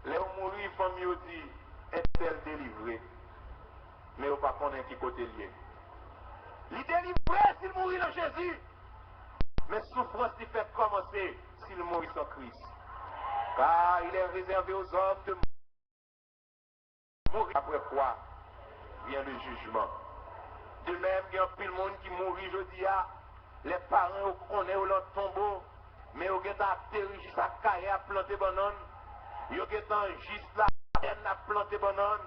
Les mourir, famille dit, est-elle délivrée? Mais on ne pas connaître qui côté lié. Il est délivré s'il mourit dans Jésus. Mais souffrance il fait commencer s'il mourit sans Christ. Car il est réservé aux hommes de mourir. Après quoi vient le jugement. De même, il y a plus le monde qui mourit, je dis, les parents connaissent leur tombeau. Mais au guet atterri juste à caille à planter banane, yo guet juste la peine à planter banane,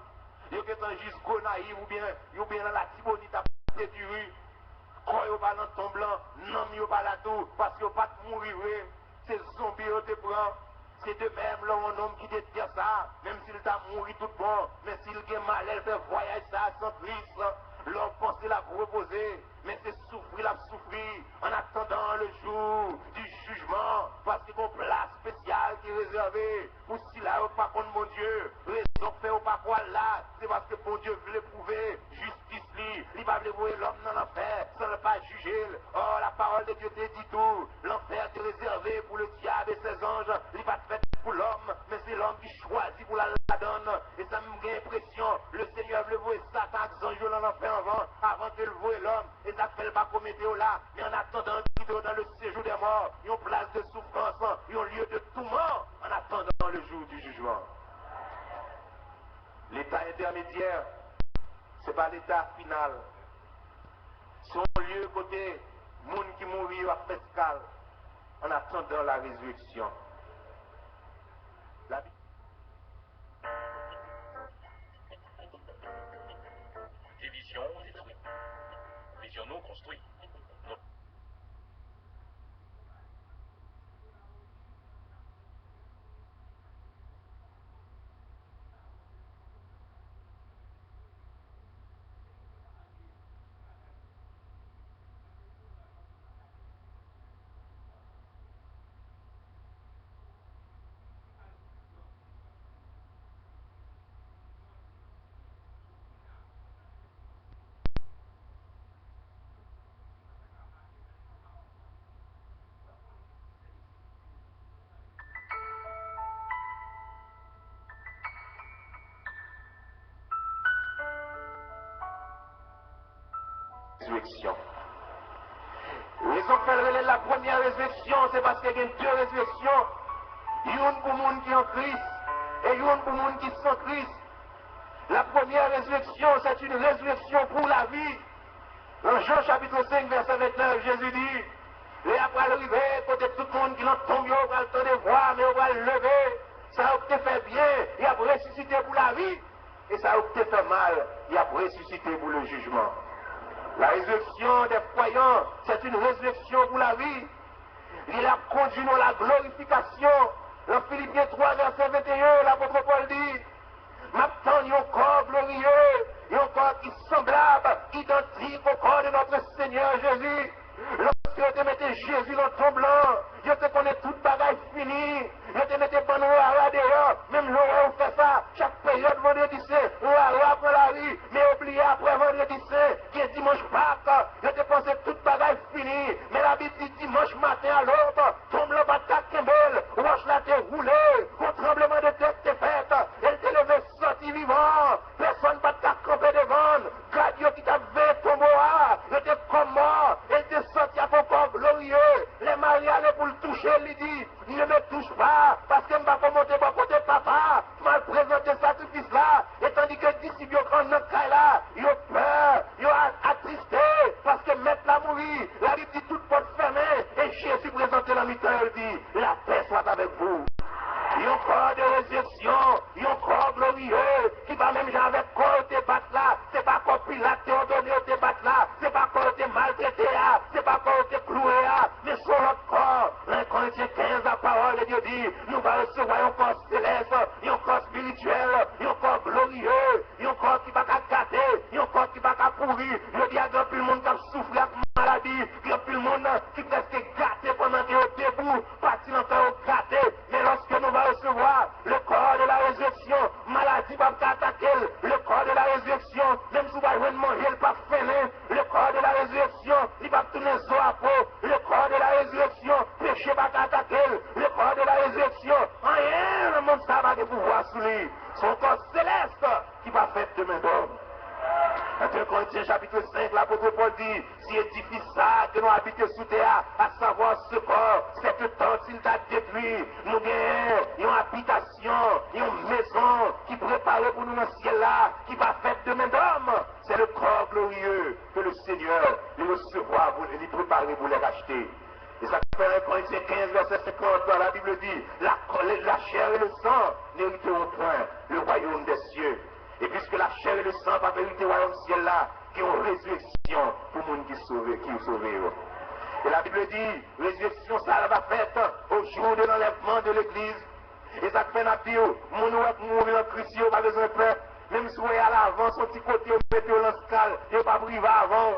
yo guet juste gonaï ou bien dans la tibonite à planter du riz. Quand yo pas dans ton blanc, non yo pas là tout, parce que yo pas mourir, c'est zombie yo te prend. C'est de même là un homme qui te dit ça, même s'il t'a mouru tout bon, mais s'il a mal, elle fait voyage ça sans triste. L'homme pensait la reposer, mais c'est souffrir, la souffrir, en attendant le jour du jugement, parce qu'il y a une place spéciale qui est réservée pour si là, pas contre mon Dieu, raison fait au pas quoi là, c'est parce que mon Dieu veut prouver, justice lui, il va voir l'homme dans l'enfer, sans ne pas juger. Oh, la parole de Dieu te dit tout, l'enfer est réservé pour le diable et ses anges, il va te faire pour l'homme, mais c'est l'homme qui choisit pour la donne, et ça me donne l'impression, le Seigneur veut voir Satan, anges dans l'enfer avant que le voie l'homme, et ça fait pas commettre là, mais en attendant qu'il est dans le séjour des morts, il y a une place de l'état final. Son lieu côté, monde qui mourit à escale en attendant la résurrection. La... Des visions détruites. Visionnons construits. Résurrection. Raison qu'elle est la première résurrection, c'est parce qu'il y a deux résurrections. Une pour le monde qui est en Christ et une pour le monde qui est sans Christ. La première résurrection, c'est une résurrection pour la vie. Dans Jean chapitre 5, verset 29, Jésus dit, et après l'arrivée, côté tout le monde qui l'en tombe, on va le temps de voir, mais on va le lever. Ça a été fait bien, il a ressuscité pour la vie. Et ça a été fait mal, il a ressuscité pour le jugement. La résurrection des croyants, c'est une résurrection pour la vie. Il a conduit nous à la glorification. Dans Philippiens 3, verset 21, l'apôtre Paul dit, maintenant, il y a un corps glorieux, il y a un corps qui est semblable, identique au corps de notre Seigneur Jésus. Lorsque tu mettais Jésus dans ton blanc, je te connais toute bagaille finie. Je te mettais bon à dehors, même l'horaire on fait ça, chaque période vendredi saint, on après la vie, mais oublié après vendredi saint, qui est dimanche Pâques, je te pensais toute bagaille finie. Mais la Bible dit dimanche matin à l'aube, tombe le bataille Kembel, roche la terre roulée, au tremblement de terre t'es faite, elle t'est levée sorti vivant, personne pas t'a campé devant, God qui t'a fait ton bois, je t'ai comme mort, elle t'est sorti à ton corps glorieux, les maris allaient pour le toucher, il dit, ne me touche pas, parce que je ne vais pas monter mon côté papa, je vais présenter ce sacrifice là, et tandis que d'ici, ils ont notre cas là, ils ont peur, ils ont attristé, parce que mettre la mourir, la Bible dit toute porte fermée, et Jésus présenté la mi-temps, il dit, la paix soit avec vous. Il y a un corps de résurrection, il y a un corps glorieux, qui va même avec corps te battre là, c'est pas corps Pilate te ordonné te battre là, c'est pas corps te maltraité là, c'est pas corps te cloué là, mais sur notre corps, 1 Corinthiens 15, la parole de Dieu dit, nous allons recevoir un corps céleste, il y a un corps spirituel, il y a un corps glorieux, il y a un corps qui va gâter, il y a un corps qui va pourrir, il y a grand plus le monde qui a souffert avec maladie, grand plus le monde qui presque gâté pendant qu'il est debout, parti encore gâté, mais lorsque nous allons recevoir le corps de la résurrection, maladie va attaquer, le corps de la résurrection, même si vous allez manger, il va freiner, le corps de la résurrection, il va tourner sur la peau, le corps de la résurrection, péché va attaquer, le corps de la résurrection, rien, le monde ça va de pouvoir sous lui, son corps céleste qui va faire demain d'homme. Dans 1 Corinthiens chapitre 5, l'apôtre Paul dit, si édifie ça que nous habitons sous terre, à savoir ce corps, cette tente s'il t'a détruit, nous gagnons une habitation, une maison qui prépare pour nous dans le ciel là, qui va faire demain d'homme. C'est le corps glorieux que le Seigneur lui recevra, lui préparer pour les racheter. Et ça fait 1 Corinthiens 15, verset 50, la Bible dit, la chair et le sang n'hériteront point le royaume des cieux. Et puisque la chair et le sang va vérité au royaume ciel là, qui ont résurrection pour le monde qui est sauvé. Et la Bible dit, résurrection ça va faite au jour de l'enlèvement de l'église. Et ça fait la pire, mon mourir en Christ, il n'y a pas besoin de peur. Même si vous êtes à l'avant, son petit côté, vous mettez au lance-cal, il n'y a pas privé avant.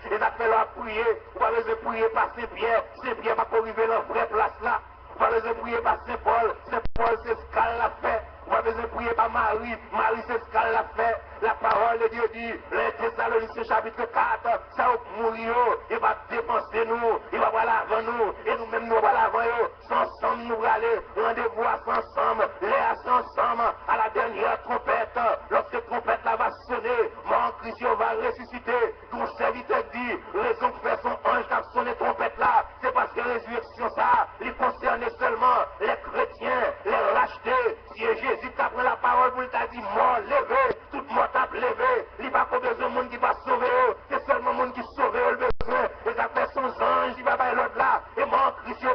Et ça fait la prier, vous n'avez pas besoin de prier par Saint-Pierre, Saint-Pierre va pas arriver dans la vraie place là. Vous n'avez pas besoin de prier par Saint-Paul, Saint-Paul c'est ce qu'elle l'a fait. Vous n'avez pas besoin de prier par Marie, Marie c'est ce qu'elle l'a fait. La parole de Dieu dit, les Thessaloniciens chapitre 4, ça va mourir, il va dépenser nous, il va voir l'avant nous, et nous-mêmes nous voir l'avant eux, ensemble nous aller, rendez-vous ensemble, les ensemble, à la dernière trompette, lorsque la trompette là va sonner, mon Christ va ressusciter, ton serviteur dit, raison que fait son ange qui a sonné trompette là, c'est parce que résurrection ça, il concerne seulement les chrétiens, les rachetés, si Jésus t'a pris la parole pour t'a dit, mort, levé, toute mort t'a levé, il n'y a pas besoin de monde qui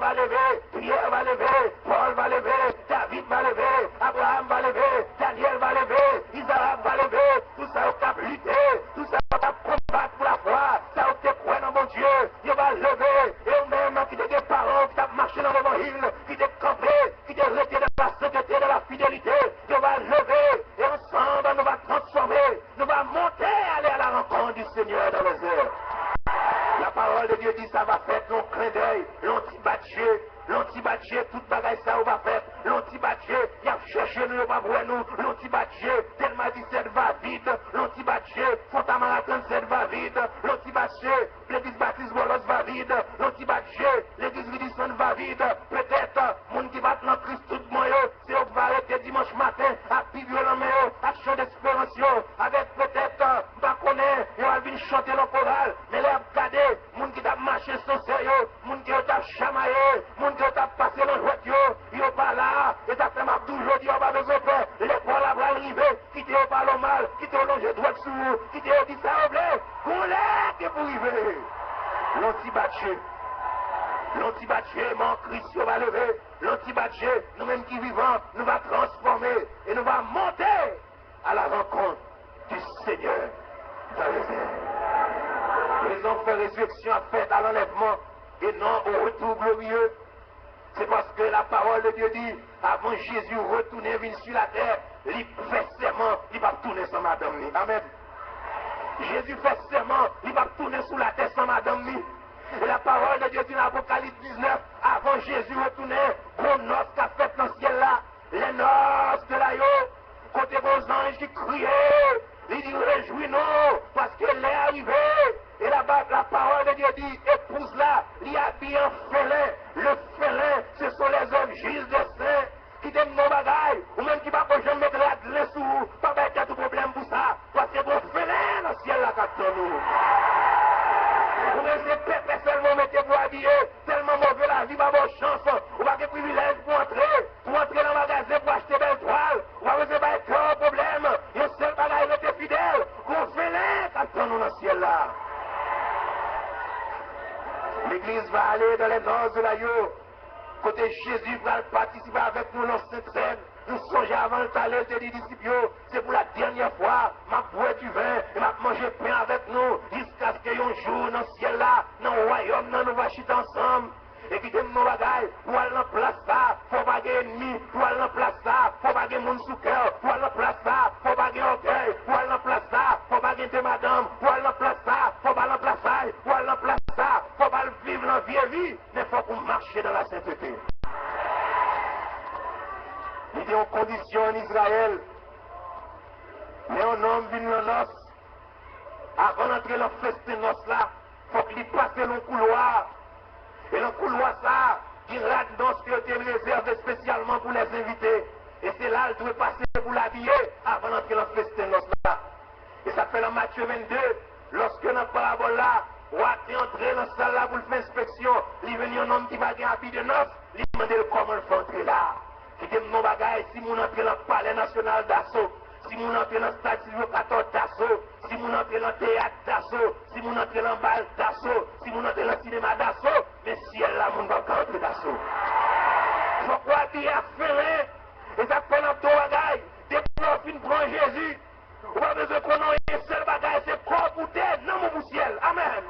va lever, Pierre va lever, Paul va lever, David va lever, Abraham va lever, Daniel va lever, Isaac va lever, tout ça au cap lutter, tout ça au cap combattre pour la foi, ça au cap croire dans mon Dieu, il va lever, et eux-mêmes qui étaient des parents, qui t'a marché dans l'évangile, qui t'es campé, qui t'es resté dans la sainteté, dans la fidélité, il va lever, et ensemble nous va transformer, nous va monter, aller à la rencontre du Seigneur dans les airs. La parole de Dieu dit ça va faire ton clin d'œil, l'anti-batché, toute bagaille ça va faire, l'anti-batché, il a cherché nous, pas pour nous, l'anti-batché, tellement 17 va vite, l'anti-batché, Fontamara 37 va vite, l'anti-batché, l'église baptiste Bolos va vite, l'anti-batché, l'église Vidisson va vite, peut-être, monde qui va dans Christ tout moyen, c'est au va arrêter dimanche matin, à Pivio l'homme, à chant d'espérance, avec peut-être, pas connaître, il va venir chanter le choral, mais les regardez, monde qui t'a marché sans sérieux, monde qui t'a chamaillé, monde qui t'a passé le jouet, il n'est pas là, et t'as fait ma toujours dit, on va besoin de faire, l'école a arrivé, qui t'est pas le mal, qui t'est longé droit dessous, qui t'est dit ça, on voulait, qu'on l'ait pour arriver. L'anti-batché, mon Christ va lever, l'anti-batché, nous-mêmes qui vivons, nous va transformer, et nous va monter à la rencontre du Seigneur dans les airs. Les ont fait résurrection à fête à l'enlèvement et non au retour glorieux. C'est parce que la parole de Dieu dit, avant Jésus retourner venir sur la terre, il fait serment, il va tourner sans madame. Amen. Jésus fait serment, il va tourner sous la terre sans madame. Et la parole de Dieu dit dans l'Apocalypse 19, avant Jésus retourner, bon noces qu'a fait dans le ciel là, les noces de l'agneau, côté vos anges qui criaient, il dit réjouis-nous, parce qu'elle est arrivée. Et là-bas, la parole de Dieu dit, épouse-la, il habille un félin. Le félin, ce sont les œuvres justes des saints qui t'aiment nos bagailles, ou même qui ne va pas jamais mettre la glace sous, pas mettre tout problème pour ça, parce que bon félin dans le ciel là, quand nous. Vous laissez pépé seulement mettez-vous habillé, tellement mauvais la vie, pas vos chances, ou pas de privilège pour entrer dans le magasin pour acheter belle toile, ou pas besoin de faire problème, il y a un seul bagaille rester fidèle, bon félin quand nous dans le ciel là. L'Église va aller dans les noces de l'agneau. Côté Jésus va participer avec nous dans cette scène. Nous songeons avant le talent de disciples. C'est pour la dernière fois. M'a boire du vin et m'a manger pain avec nous. Jusqu'à ce qu'il y ait un jour dans le ciel là, dans le royaume, nous va chuter ensemble. Et qui t'aime nos bagailles, pour aller en place ça, faut pas gagner ennemi, pour aller en place ça, faut pas gagner mon sous cœur, pour aller en place ça, faut pas gagner orgueil, pour aller en place ça, faut pas gagner madame, pour aller en place ça, faut pas aller en place ça, pour aller en place ça, faut pas vivre la vieille vie, mais faut qu'on marche dans la sainteté. Il y a une condition en Israël, mais un homme vient dans l'os, avant d'entrer dans le festin noce là, faut qu'il passe dans le couloir. Et le couloir ça, il rate dans ce qui a été réservé spécialement pour les invités. Et c'est là qu'il doit passer pour l'habiller avant d'entrer dans le festin là. Et ça fait dans Matthieu 22, lorsque dans la parabole là, on est entré dans la salle là pour faire inspection, il vient un homme qui va gagner un habit de neuf, il demande comment il faut entrer là. Qui dit mon bagage, si mon entre dans le palais national d'assaut, si mon entre dans le stade Silvio 14 d'assaut, si mon entre dans le théâtre d'assaut, si mon entre dans le bal d'assaut, si mon entre dans le cinéma d'assaut, mais si elle là, mon va pas entrer d'assaut. Pourquoi tu as fait et ça fait dans ton bagage, depuis qu'on finit prendre Jésus, on va besoin qu'on ait un seul bagage, c'est corps pour terre, non mon ciel. Amen.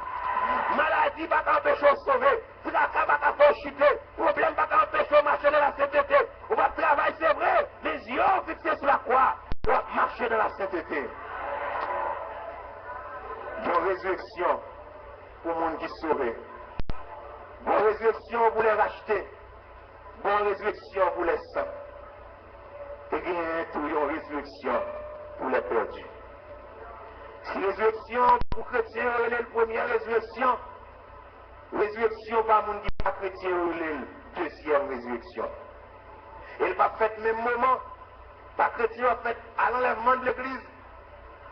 Maladie va t'empêcher de sauver, fracas va t'empêcher de chuter, problème va t'empêcher de marcher dans la sainteté. On va travailler, c'est vrai, les yeux fixés sur la croix, on va marcher dans la sainteté. Bonne résurrection pour le monde qui sauve. Bonne résurrection pour les racheter. Bonne résurrection pour les saints. Et bien, tout une résurrection pour les perdus. Si résurrection pour chrétiens, c'est la première résurrection. Résurrection par monde qui n'est pas chrétien, c'est la deuxième résurrection. Et il va faire le même moment. Pas chrétien, en fait, à l'enlèvement de l'église.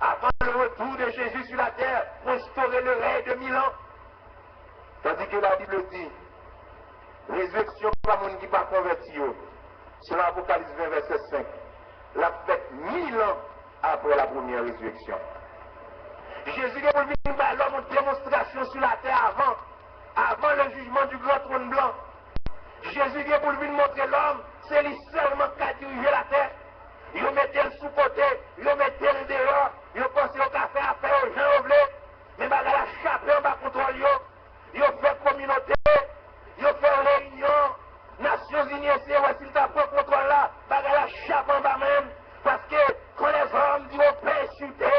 Avant le retour de Jésus sur la terre, pour instaurer le règne de 1000 ans. Tandis que la Bible dit, résurrection par monde qui n'est pas converti. C'est l'Apocalypse 20, verset 5. La fête 1000 ans après la première résurrection. Jésus a voulu faire l'homme une démonstration sur la terre avant le jugement du grand trône blanc. Jésus vient pour lui montrer l'homme, c'est lui seulement qui a dirigé la terre. Ils mettaient le sous-côté, ils mettaient le dehors, ils pensaient au café à faire aux gens oublés, mais bah la chape en bas contrôle, ils fait communauté, ils fait réunion, Nations Unies, c'est ouais, s'il t'a pas contrôle là, bah la chape en bas même, parce que quand les hommes disent au paix insulté,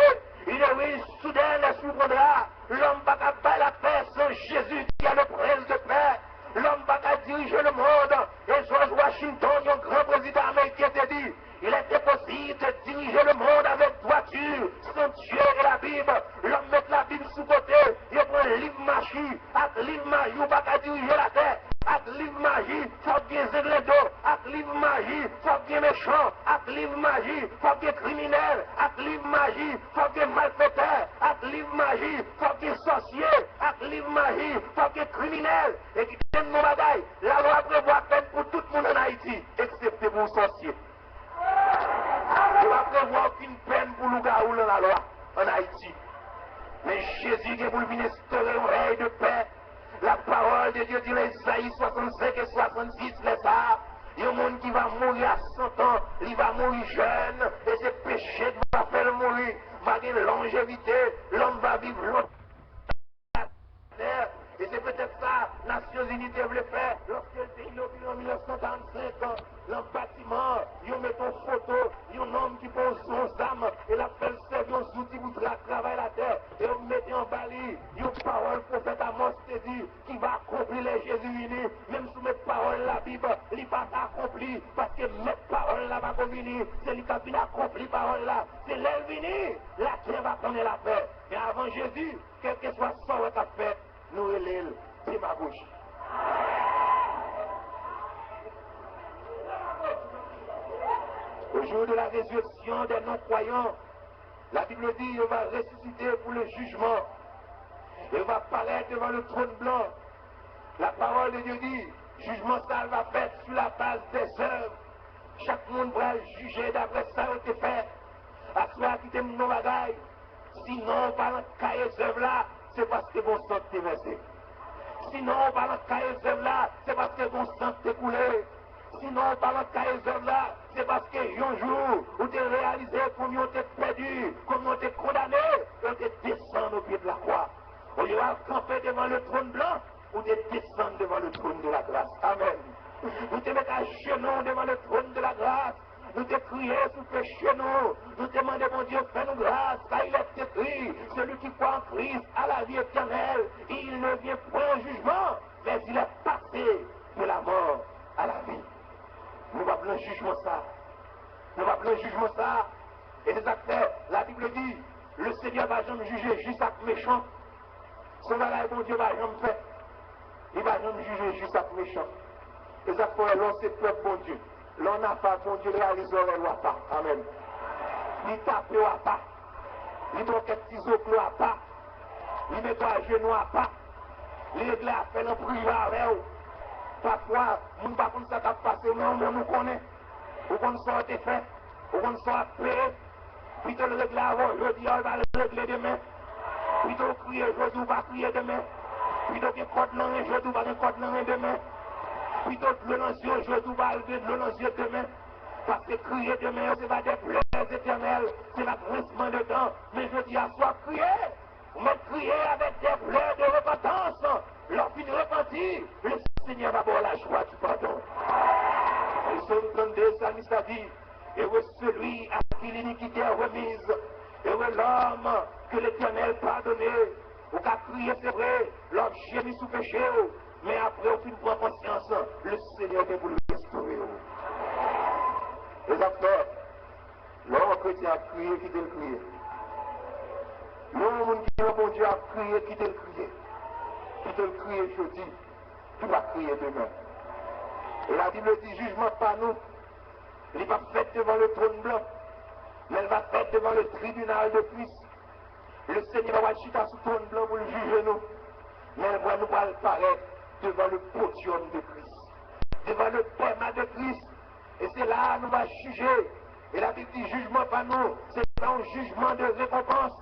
il est oui, soudain les surprendra, l'homme va pas battre la paix sans Jésus qui est le prince de paix. L'homme va pas diriger le monde. Et George Washington, un grand président américain, te dit, il était possible de diriger le monde avec droiture, sans Dieu et la Bible. L'homme met la Bible sous côté, il prend le livre magie. Avec le livre magie, il ne va pas diriger la terre. Avec le livre magie, il faut bien zéglé d'eau. Avec le livre magie, il faut bien méchant. Avec le livre magie, il faut bien criminel. Avec le livre magie, il faut bien malfaiteur. Avec le livre magie, il faut bien sorcier. Avec le livre magie, il faut bien criminel. Et qui donne mon bagaille, la loi prévoit peine pour tout le monde en Haïti, excepté pour les sorciers. Il va prévoir aucune peine pour le gars dans la loi en Haïti. Mais Jésus qui voulu venir instaurer un règne de paix. La parole de Dieu dit dans Isaïe 65 et 66, les ça. Il y a un monde qui va mourir à 100 ans, il va mourir jeune, et c'est péché qui va faire mourir. Va avoir une longévité, l'homme va vivre longtemps. Et c'est peut-être ça, Nations Unies devait faire lorsqu'elle s'est inaugurée en 1945, dans le bâtiment, ils mettent une photo, il y a un homme qui pose son âme, et la fait servir un outil pour travailler la terre, et on met en bali, il y a une parole prophète Amos te dit, qui va accomplir les Jésus unis, même sous mes paroles la Bible, il n'est pas accompli, parce que mes paroles là va venir, c'est lui qui a bien accompli parole là, c'est l'elvini, la terre va connaître la paix. Mais avant Jésus, quel que soit ce qu'on a fait, nous élèves, c'est ma bouche. Au jour de la résurrection des non-croyants, la Bible dit qu'il va ressusciter pour le jugement. Il va paraître devant le trône blanc. La parole de Dieu dit, jugement ça va faire sur la base des œuvres. Chaque monde va juger d'après ça qui a été fait. À ceux qui t'aiment nos bagailles. Sinon, on va dans cahier œuvres là, c'est parce que vos sang t'est versé. Sinon, on va dans cahier œuvres là, c'est parce que vos sang t'est coulé. Sinon, on va dans cahier œuvres là, c'est parce que un jour, où tu as réalisé combien on t'est perdu, combien on t'est condamné, et on t'est descendu au pied de la croix. Au lieu de camper devant le trône blanc, ou de descendre devant le trône de la grâce. Amen. Nous te mettons à genoux devant le trône de la grâce. Nous te crions sous péché nous te demandons, mon Dieu, fais-nous grâce, car il est écrit, celui qui croit en Christ à la vie éternelle, il ne vient point au jugement, mais il est passé de la mort à la vie. Nous va plein jugement ça. Nous va plein jugement ça. Et des acteurs, la Bible dit, le Seigneur va jamais juger juste avec méchant. Son bagage, mon Dieu, va jamais faire. Il va jamais juger juste avec méchant. Les acteurs, l'on c'est peuple, bon Dieu. L'on n'a pas, bon Dieu, réalisé le loi pas. Amen. Il tape à pas. Il doit être petits os à pas. Il met à genoux à pas. Il est là, fait le prière avec eux. Parfois, nous ne savons pas ce qui a passé, mais on nous connaît. Ou qu'on soit fait, ou qu'on soit payé. Plutôt le régler avant, je dis, on va le régler demain. Plutôt crier, je dis, on va crier demain. Plutôt que code non, je dis, on va code non demain. Plutôt que le lancier, je dis, on va le lancier demain. Parce que crier demain, ce n'est pas des pleurs éternels, c'est l'agressement de temps. Mais je dis à soi, crier. Mais crier avec des pleurs de repentance. Lorsqu'il repentit, le Seigneur va avoir la joie du pardon. Le Psaume 32, Psalmiste a dit, heureux celui à qui l'iniquité est remise, heureux l'homme que l'Éternel pardonné, ou qu'a crié, c'est vrai, l'homme gémit sous péché, mais après, au fin de prendre conscience, le Seigneur vient pour le restaurer. Les acteurs, l'homme chrétien a crié, quitte le crier. L'homme qui est bon Dieu a crié, quitte le crier. Quitte le crier jeudi, tu vas crier demain. Et la Bible dit, jugement pas nous. Il va faire devant le trône blanc, mais elle va faire devant le tribunal de Christ. Le Seigneur va chuter sous le trône blanc pour le juger nous. Mais elle va nous paraître devant le podium de Christ, devant le théma de Christ. Et c'est là nous va juger. Et la Bible dit, jugement pas nous, c'est un jugement de récompense.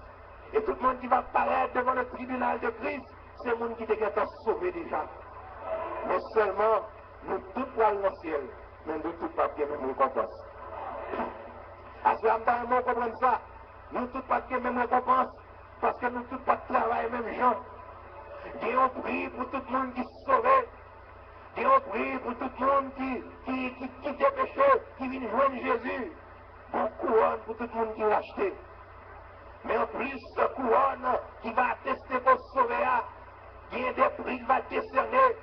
Et tout le monde qui va paraître devant le tribunal de Christ, c'est le monde qui était sauvé déjà. Mais seulement, nous tous étoiles dans le ciel, mais nous tous pas bien même récompense. À ce moment-là, nous comprenons ça. Nous tous pas bien même récompense, parce que nous tous pas travailler même gens. Dieu a prié pour tout le monde qui se sauve. Dieu a prié pour tout le monde qui quitte le péché, qui vient joindre Jésus. Bon couronne pour tout le monde qui l'a acheté. Mais en plus, ce couronne qui va attester pour se sauver, il y a des prix qui va décerner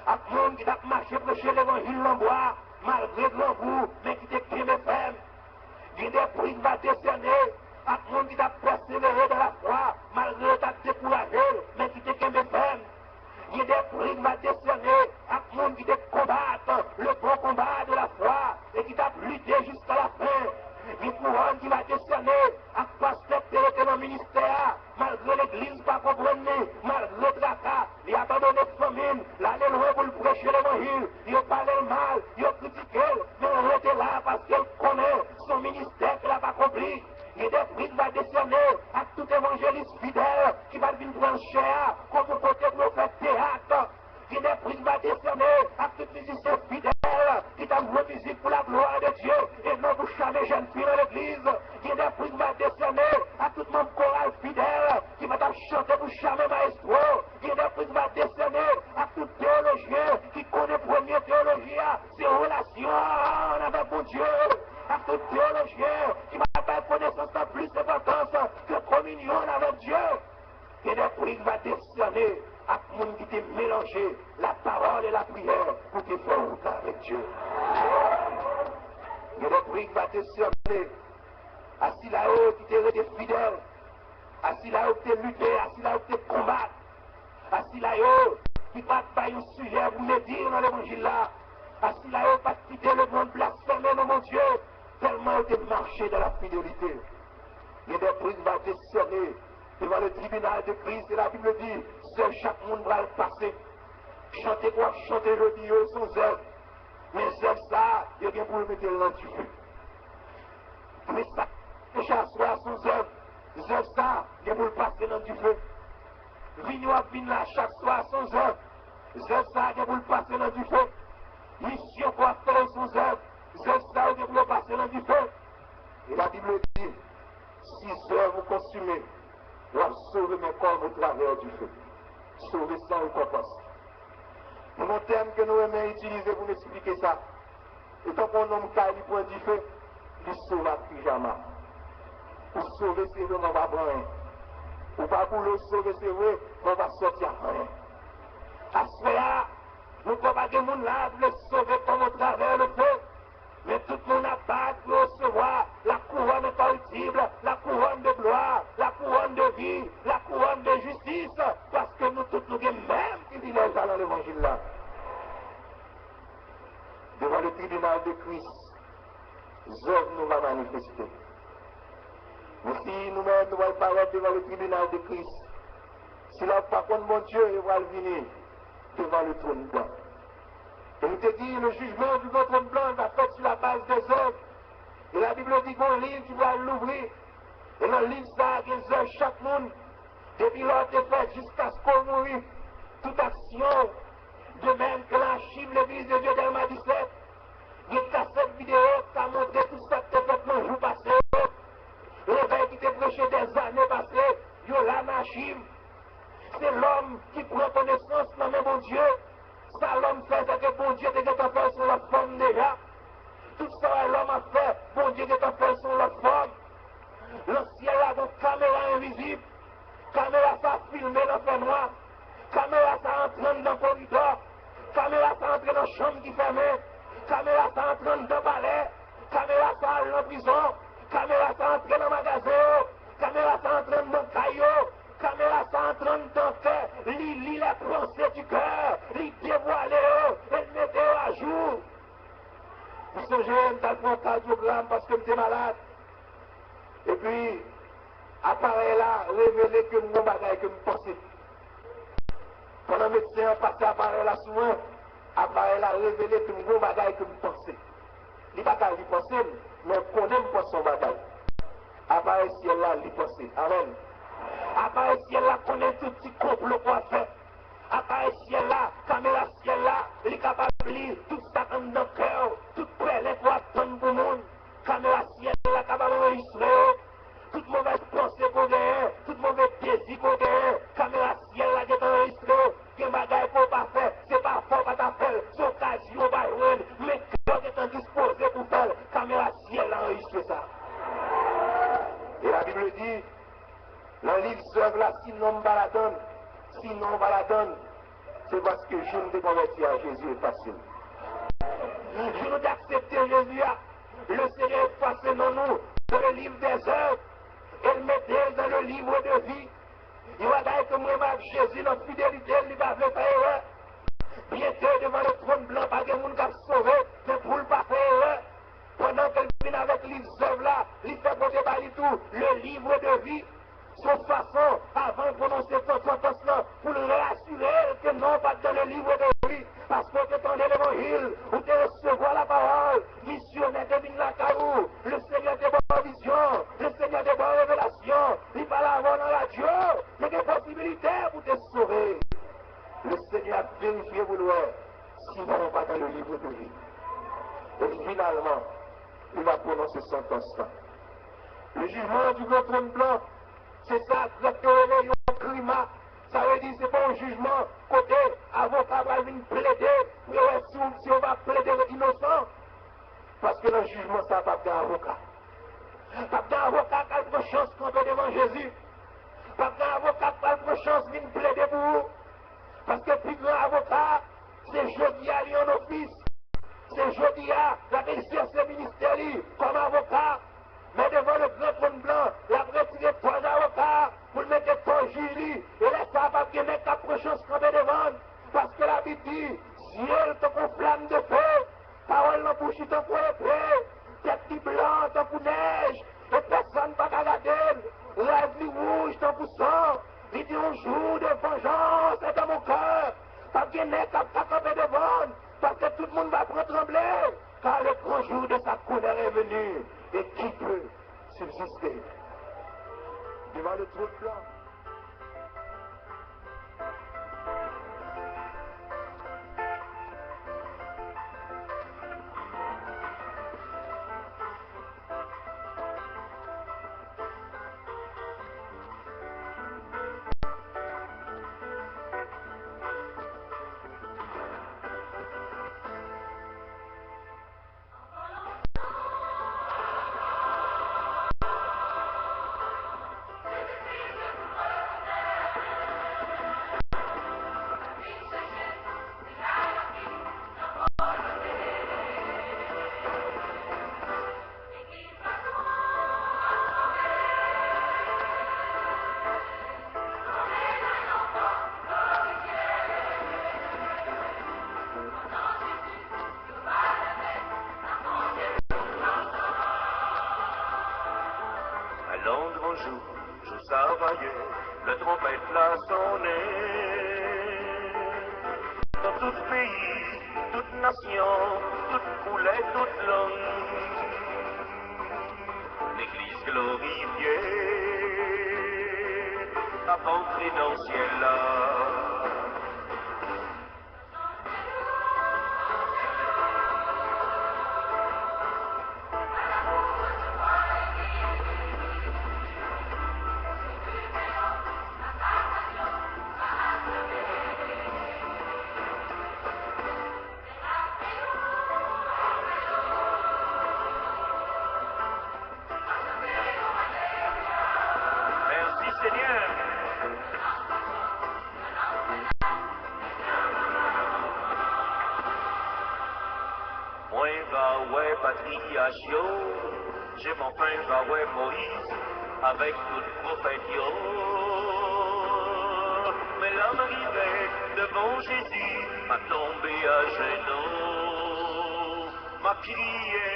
à tout le monde qui va marcher prêcher l'évangile en bois, malgré grand goût, mais qui est crime ferme. Il y a des prix qui va décerner à tout le monde qui va persévérer dans la foi, malgré l'état découragé, mais qui est crime ferme. Il y a des prix qui va décerner à tout le monde qui combattre le bon combat de la foi et qui va lutter jusqu'à la fin. Les couronnes qui va décerner à pasteur qui était dans le ministère, malgré l'église pas comprendre, malgré le tracas, il a abandonné la famine, l'aller loin pour le prêcher l'évangile, il a parlé mal, il a critiqué, mais il était là parce qu'il connaît son ministère qu'il n'a pas accompli. Il y a des prix qui va décerner à tout évangéliste fidèle qui va venir prendre cher, comme vous côté pour faire théâtre. Il y a des prix qui va décerner à tout musicien fidèle qui t'a joué musique pour la gloire de Dieu et non pour chamer jeune fille dans l'église. Il y a des prix qui va décerner à tout le monde choral fidèle qui va chanter pour chamer maestro. Il y a des prix qui va décerner à tout théologien qui connaît premier théologien, ses relations avec mon Dieu. À tout théologien qui va faire connaissance de plus d'importance que communion avec Dieu. Il y a des prix qui va décerner à tout le monde qui t'est mélangé la parole et la prière pour te faire route avec Dieu. Il y a des prix qui va décerner à si là-haut qui t'est resté fidèle, à si là-haut qui t'est lutté, à si là-haut qui t'est combattu, à si là-haut qui va pas un sujet pour me dire dans l'évangile là, à si là-haut pas quitter le monde blasphémé dans mon Dieu, tellement il était marché dans la fidélité. Il y a des prix qui va décerner devant le tribunal de Christ, et la Bible dit, seul chaque monde va le passer. Chanter quoi? Chanter le Dieu, son zèle. Mais zèle ça, il y a bien pour le mettre dans du feu. Mais ça, chaque soir, son zèle. Zèle ça, il y a pour le passer dans du feu. Vigno à vin là, chaque soir, son zèle. Zèle ça, il y a pour le passer dans du feu. Mission pour faire son zèle. Zèle ça, il y a pour le passer dans du feu. Et la Bible dit, si zèle vous consumez, vous sauver mes corps au travers du feu. Sauver sans récompense. Mon terme que nous aimons utiliser pour expliquer ça. Et quand on nomme Kali point du feu, il sauve à pyjama. Pour sauver ses voeux, on va prendre rien. Ou pas pour le sauver ses voeux, on va sortir rien. À ce moment-là, nous ne pouvons pas de monde là pour le sauver comme au travers le feu. Mais tout le monde a pas pour recevoir la couronne incorruptible, la couronne de gloire, la couronne de vie, la couronne de justice, parce que nous tous nous avons même privilège dans l'évangile là. Devant le tribunal de Christ, œuvres nous va manifester. Mais si nous-mêmes nous allons paraître devant le tribunal de Christ, si là par contre mon Dieu il va venir devant le trône blanc. Et il te dit, le jugement du trône blanc va fait sur la base des œuvres. Et la Bible dit qu'on livre, tu dois l'ouvrir. Et dans le livre, ça, il y a des œuvres, chaque monde, depuis l'heure de fait jusqu'à ce qu'on mourit. Toute action, de même que l'archive, l'église de Dieu d'Alma 17, il y a cassette vidéo qui a montré tout ça que fait le jour passé. L'évêque qui t'a prêché des années passées, il y a là l'archive. C'est l'homme qui prend connaissance dans le bon Dieu. Ça l'homme fait, c'est que bon Dieu te fait sur la forme déjà. Tout ça l'homme a fait, bon Dieu te fait sur la forme. Le ciel a une caméra invisible. Caméra ça filmé dans le fait noir. Caméra ça entraîne dans le corridor. Caméra ça entraîne dans la chambre qui fermée. Caméra ça entraîne dans le palais. Caméra ça dans la prison. Caméra ça entraîne dans le magasin. Caméra ça entraîne dans le caillot. Caméra ça entraîne dans le cœur. Lit la pensée du cœur. Lit dévoilé. Elle mettait à jour. Vous songez, je vais prendre un cardiogramme parce que j'étais malade. Et puis, appareil là, révélé que mon bagage que je pensais. Pendant que le médecin a passé appareil là souvent, appareil là révélé que mon bagage que je pensais. Il n'a pas qu'à y penser, mais on connaît son bagage. Appareil ciel là, il pensait. Amen. Appareil ciel là, connaît tout petit complot qu'on a fait. Appareil ciel là, caméra ciel là, il est capable de lire tout ça comme en dans le cœur, tout près les quoi attendre pour le monde. Caméra ciel, la capable d'enregistrer. Toute mauvaise pensée pour gagner, toute mauvaise désir pour gagner. Caméra ciel, la qui est enregistrée. Que bagaille pour pas faire, c'est pas fort pas t'appelle. C'est occasion, pas rendre. Mais cœur qui est disposé pour faire. Caméra ciel, enregistre ça. Et la Bible dit, dans le livre s'œuvre là, sinon on va la donne. Sinon on va la donne. C'est parce que je ne t'ai converti à Jésus est facile. Je nous accepté Jésus. Le Seigneur est passé dans nous, dans le livre des œuvres. Et le mettait dans le livre de vie. Il va dire que moi, Jésus, notre fidélité, il va faire erreur. Bientôt devant le trône blanc, pas de monde qui a sauvé, mais pour ne pas faire erreur. Pendant qu'elle vient avec les œuvres là, il fait porter par tout le livre de vie. Son façon, avant de prononcer son sentence-là, pour le rassurer que non, pas dans le livre de vie. Parce que tu entendais l'évangile, où tu recevoir la parole, missionnaire devine la carou, le Seigneur te bonne vision, le Seigneur te bonne révélation, il parle avant dans la radio, il y a des possibilités pour te sauver. Le Seigneur a vérifié vous le sinon pas dans le livre de vie. Et finalement, il va prononcer son sentence-là. Le jugement du grand trône blanc, c'est ça, le climat. Ça veut dire que c'est pas un jugement côté avocat va venir plaider, si on va plaider innocent. Parce que le jugement, ça va pas d'avocat. Pas d'avocat qui a une chance de camper devant Jésus. Pas d'avocat qui a une chance de venir plaider pour vous. Parce que le plus grand avocat, c'est jeudi à lui en office. C'est jeudi à la exercer ministère comme avocat. Mais devant le grand trône blanc, il a retiré 3 avocats pour le mettre ton jury. Et là, ça va bien mettre la prochaine camper devant. Parce que la Bible dit, ciel te qu'on flamme de feu, parole dans bouche te pour épée, tête qui blanc te pour neige, et personne ne va regarder, rêve rouge te pour sang. Il dit un jour de vengeance est dans mon cœur. Pas bien net à camper devant, parce que tout le monde va prendre trembler. Car le grand jour de sa colère est venu. Et qui peut subsister devant le trône blanc? Allons grand jour, jour savoyeux, le trompette là sonnait. Dans tout pays, toute nation, toute couleur, toute langue, l'église glorifiée, a entré dans le ciel là. Patriarchio, j'ai enfin va Moïse avec tout le prophète. Mais l'homme arrivait devant Jésus, m'a tombé à genoux, m'a crié.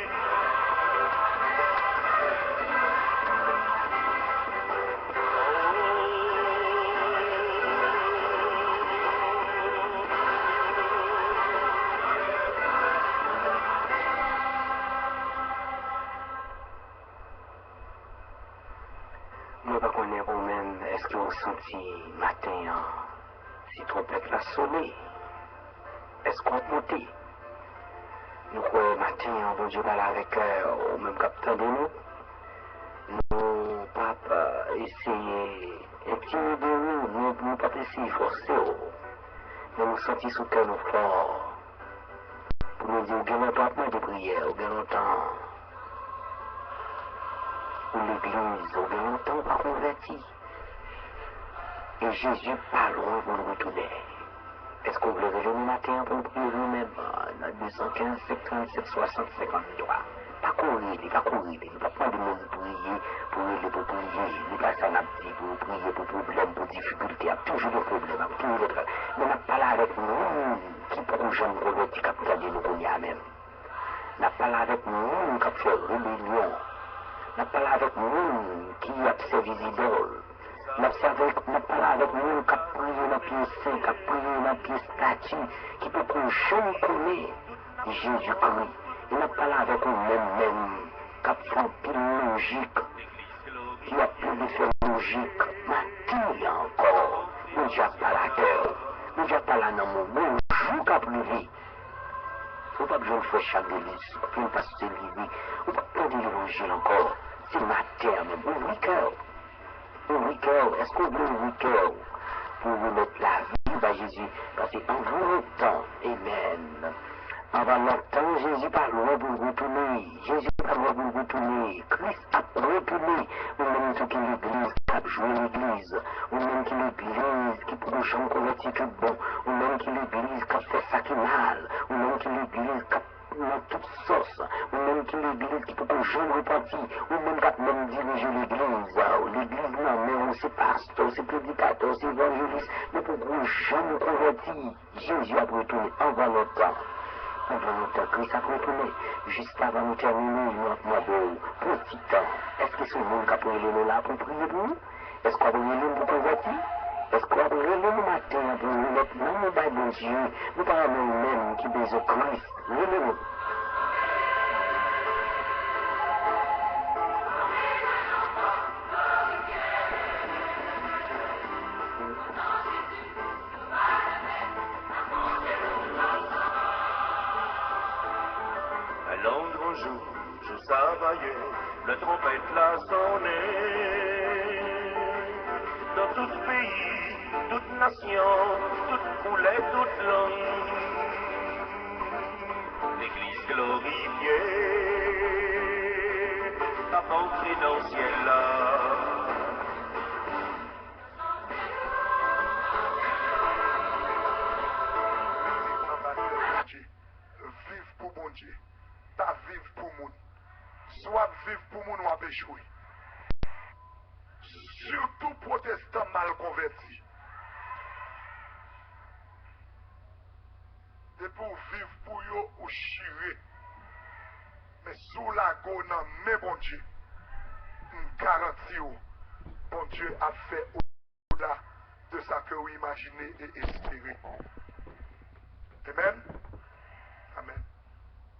Est-ce que vous sentez matin, si trompette la sonné? Est-ce qu'on monte? Nous croyons matin, bon Dieu parle avec au même capitaine de nous. Nous pas essayer d'intimider nous, nous pas essayer de forcer. Mais nous sentons sous cœur nous fort. Pour nous dire, nous avons de prière, nous avons longtemps. Ou l'église, nous avons longtemps pas converti. Et Jésus pas loin pour nous retourner. Est-ce qu'on veut le matin pour prier nous-mêmes? 215, 737, 60, 53. Pas courir, pas prendre de monde pour prier, pour prier. Nous pas ça dit pour prier, pour problème, pour difficulté. Il y a toujours des problèmes, toujours des problèmes. Mais on n'a pas là avec nous qui pour jamais convertir, qui a nous connaître même. On n'a pas là avec nous qui a fait rébellion. On n'a pas là avec nous qui a servi d'idole. On n'a pas là avec nous qui a prié dans pied saint, qui a prié dans pied statue, qui peut qu'on jamais connaître Jésus-Christ. Il n'a pas là avec nous-mêmes, qui a fait un pile logique, qui a plus de faire logique. Maintenant encore, nous n'avons pas la terre, nous n'avons pas la dans mon bon jour qui a plu. Il ne faut pas que je me fasse chaque délice, pour ne pas se livrer, ou pas prendre l'évangile encore. C'est ma terre, même, ouvre cœur. Ouvre cœur, est-ce qu'on veut ouvrir cœur pour vous mettre la vie à Jésus? Parce qu'en vous temps, amen. Avant longtemps, Jésus pas loin pour retourner. Jésus pas loin pour retourner. Christ a retourné. Ou même qui l'église, qui a joué l'église. Ou même qui l'église, qui pour gens convertis tout bon. Ou même qui l'église, qui a fait ça qui mal. Ou même qui l'église, qui a dans toutes sauces. Ou même qui l'église, qui pour gens repentis. Ou même qui a même dirigé l'église. L'église, non, mais c'est pasteur, c'est prédicateur, c'est évangéliste. Mais pour gens convertis, Jésus a retourné avant longtemps. Avant longtemps, Christ a retourné. Juste avant de terminer, il m'a demandé, petit temps, est-ce que c'est le monde qui a pris le là pour prier pour nous? Est-ce qu'on a pris le pour convertir? Est-ce qu'on a pris le matin pour nous mettre dans le bail de Dieu? Nous parlons nous-mêmes qui besoin de Christ. Relevez-nous. Le trompette l'a sonné. Dans tout pays, toute nation, toute couleur, toute langue. L'église glorifiée, avancée dans le ciel là. Vive pour bon Dieu, ta vive pour monde. Soit vivre pour mon ou échouer. Surtout protestants mal convertis. Et pour vivre pour eux ou chirer. Mais sous la go nan mais bon Dieu, une garantie bon Dieu a fait au-delà de ça que vous imaginez et espérez.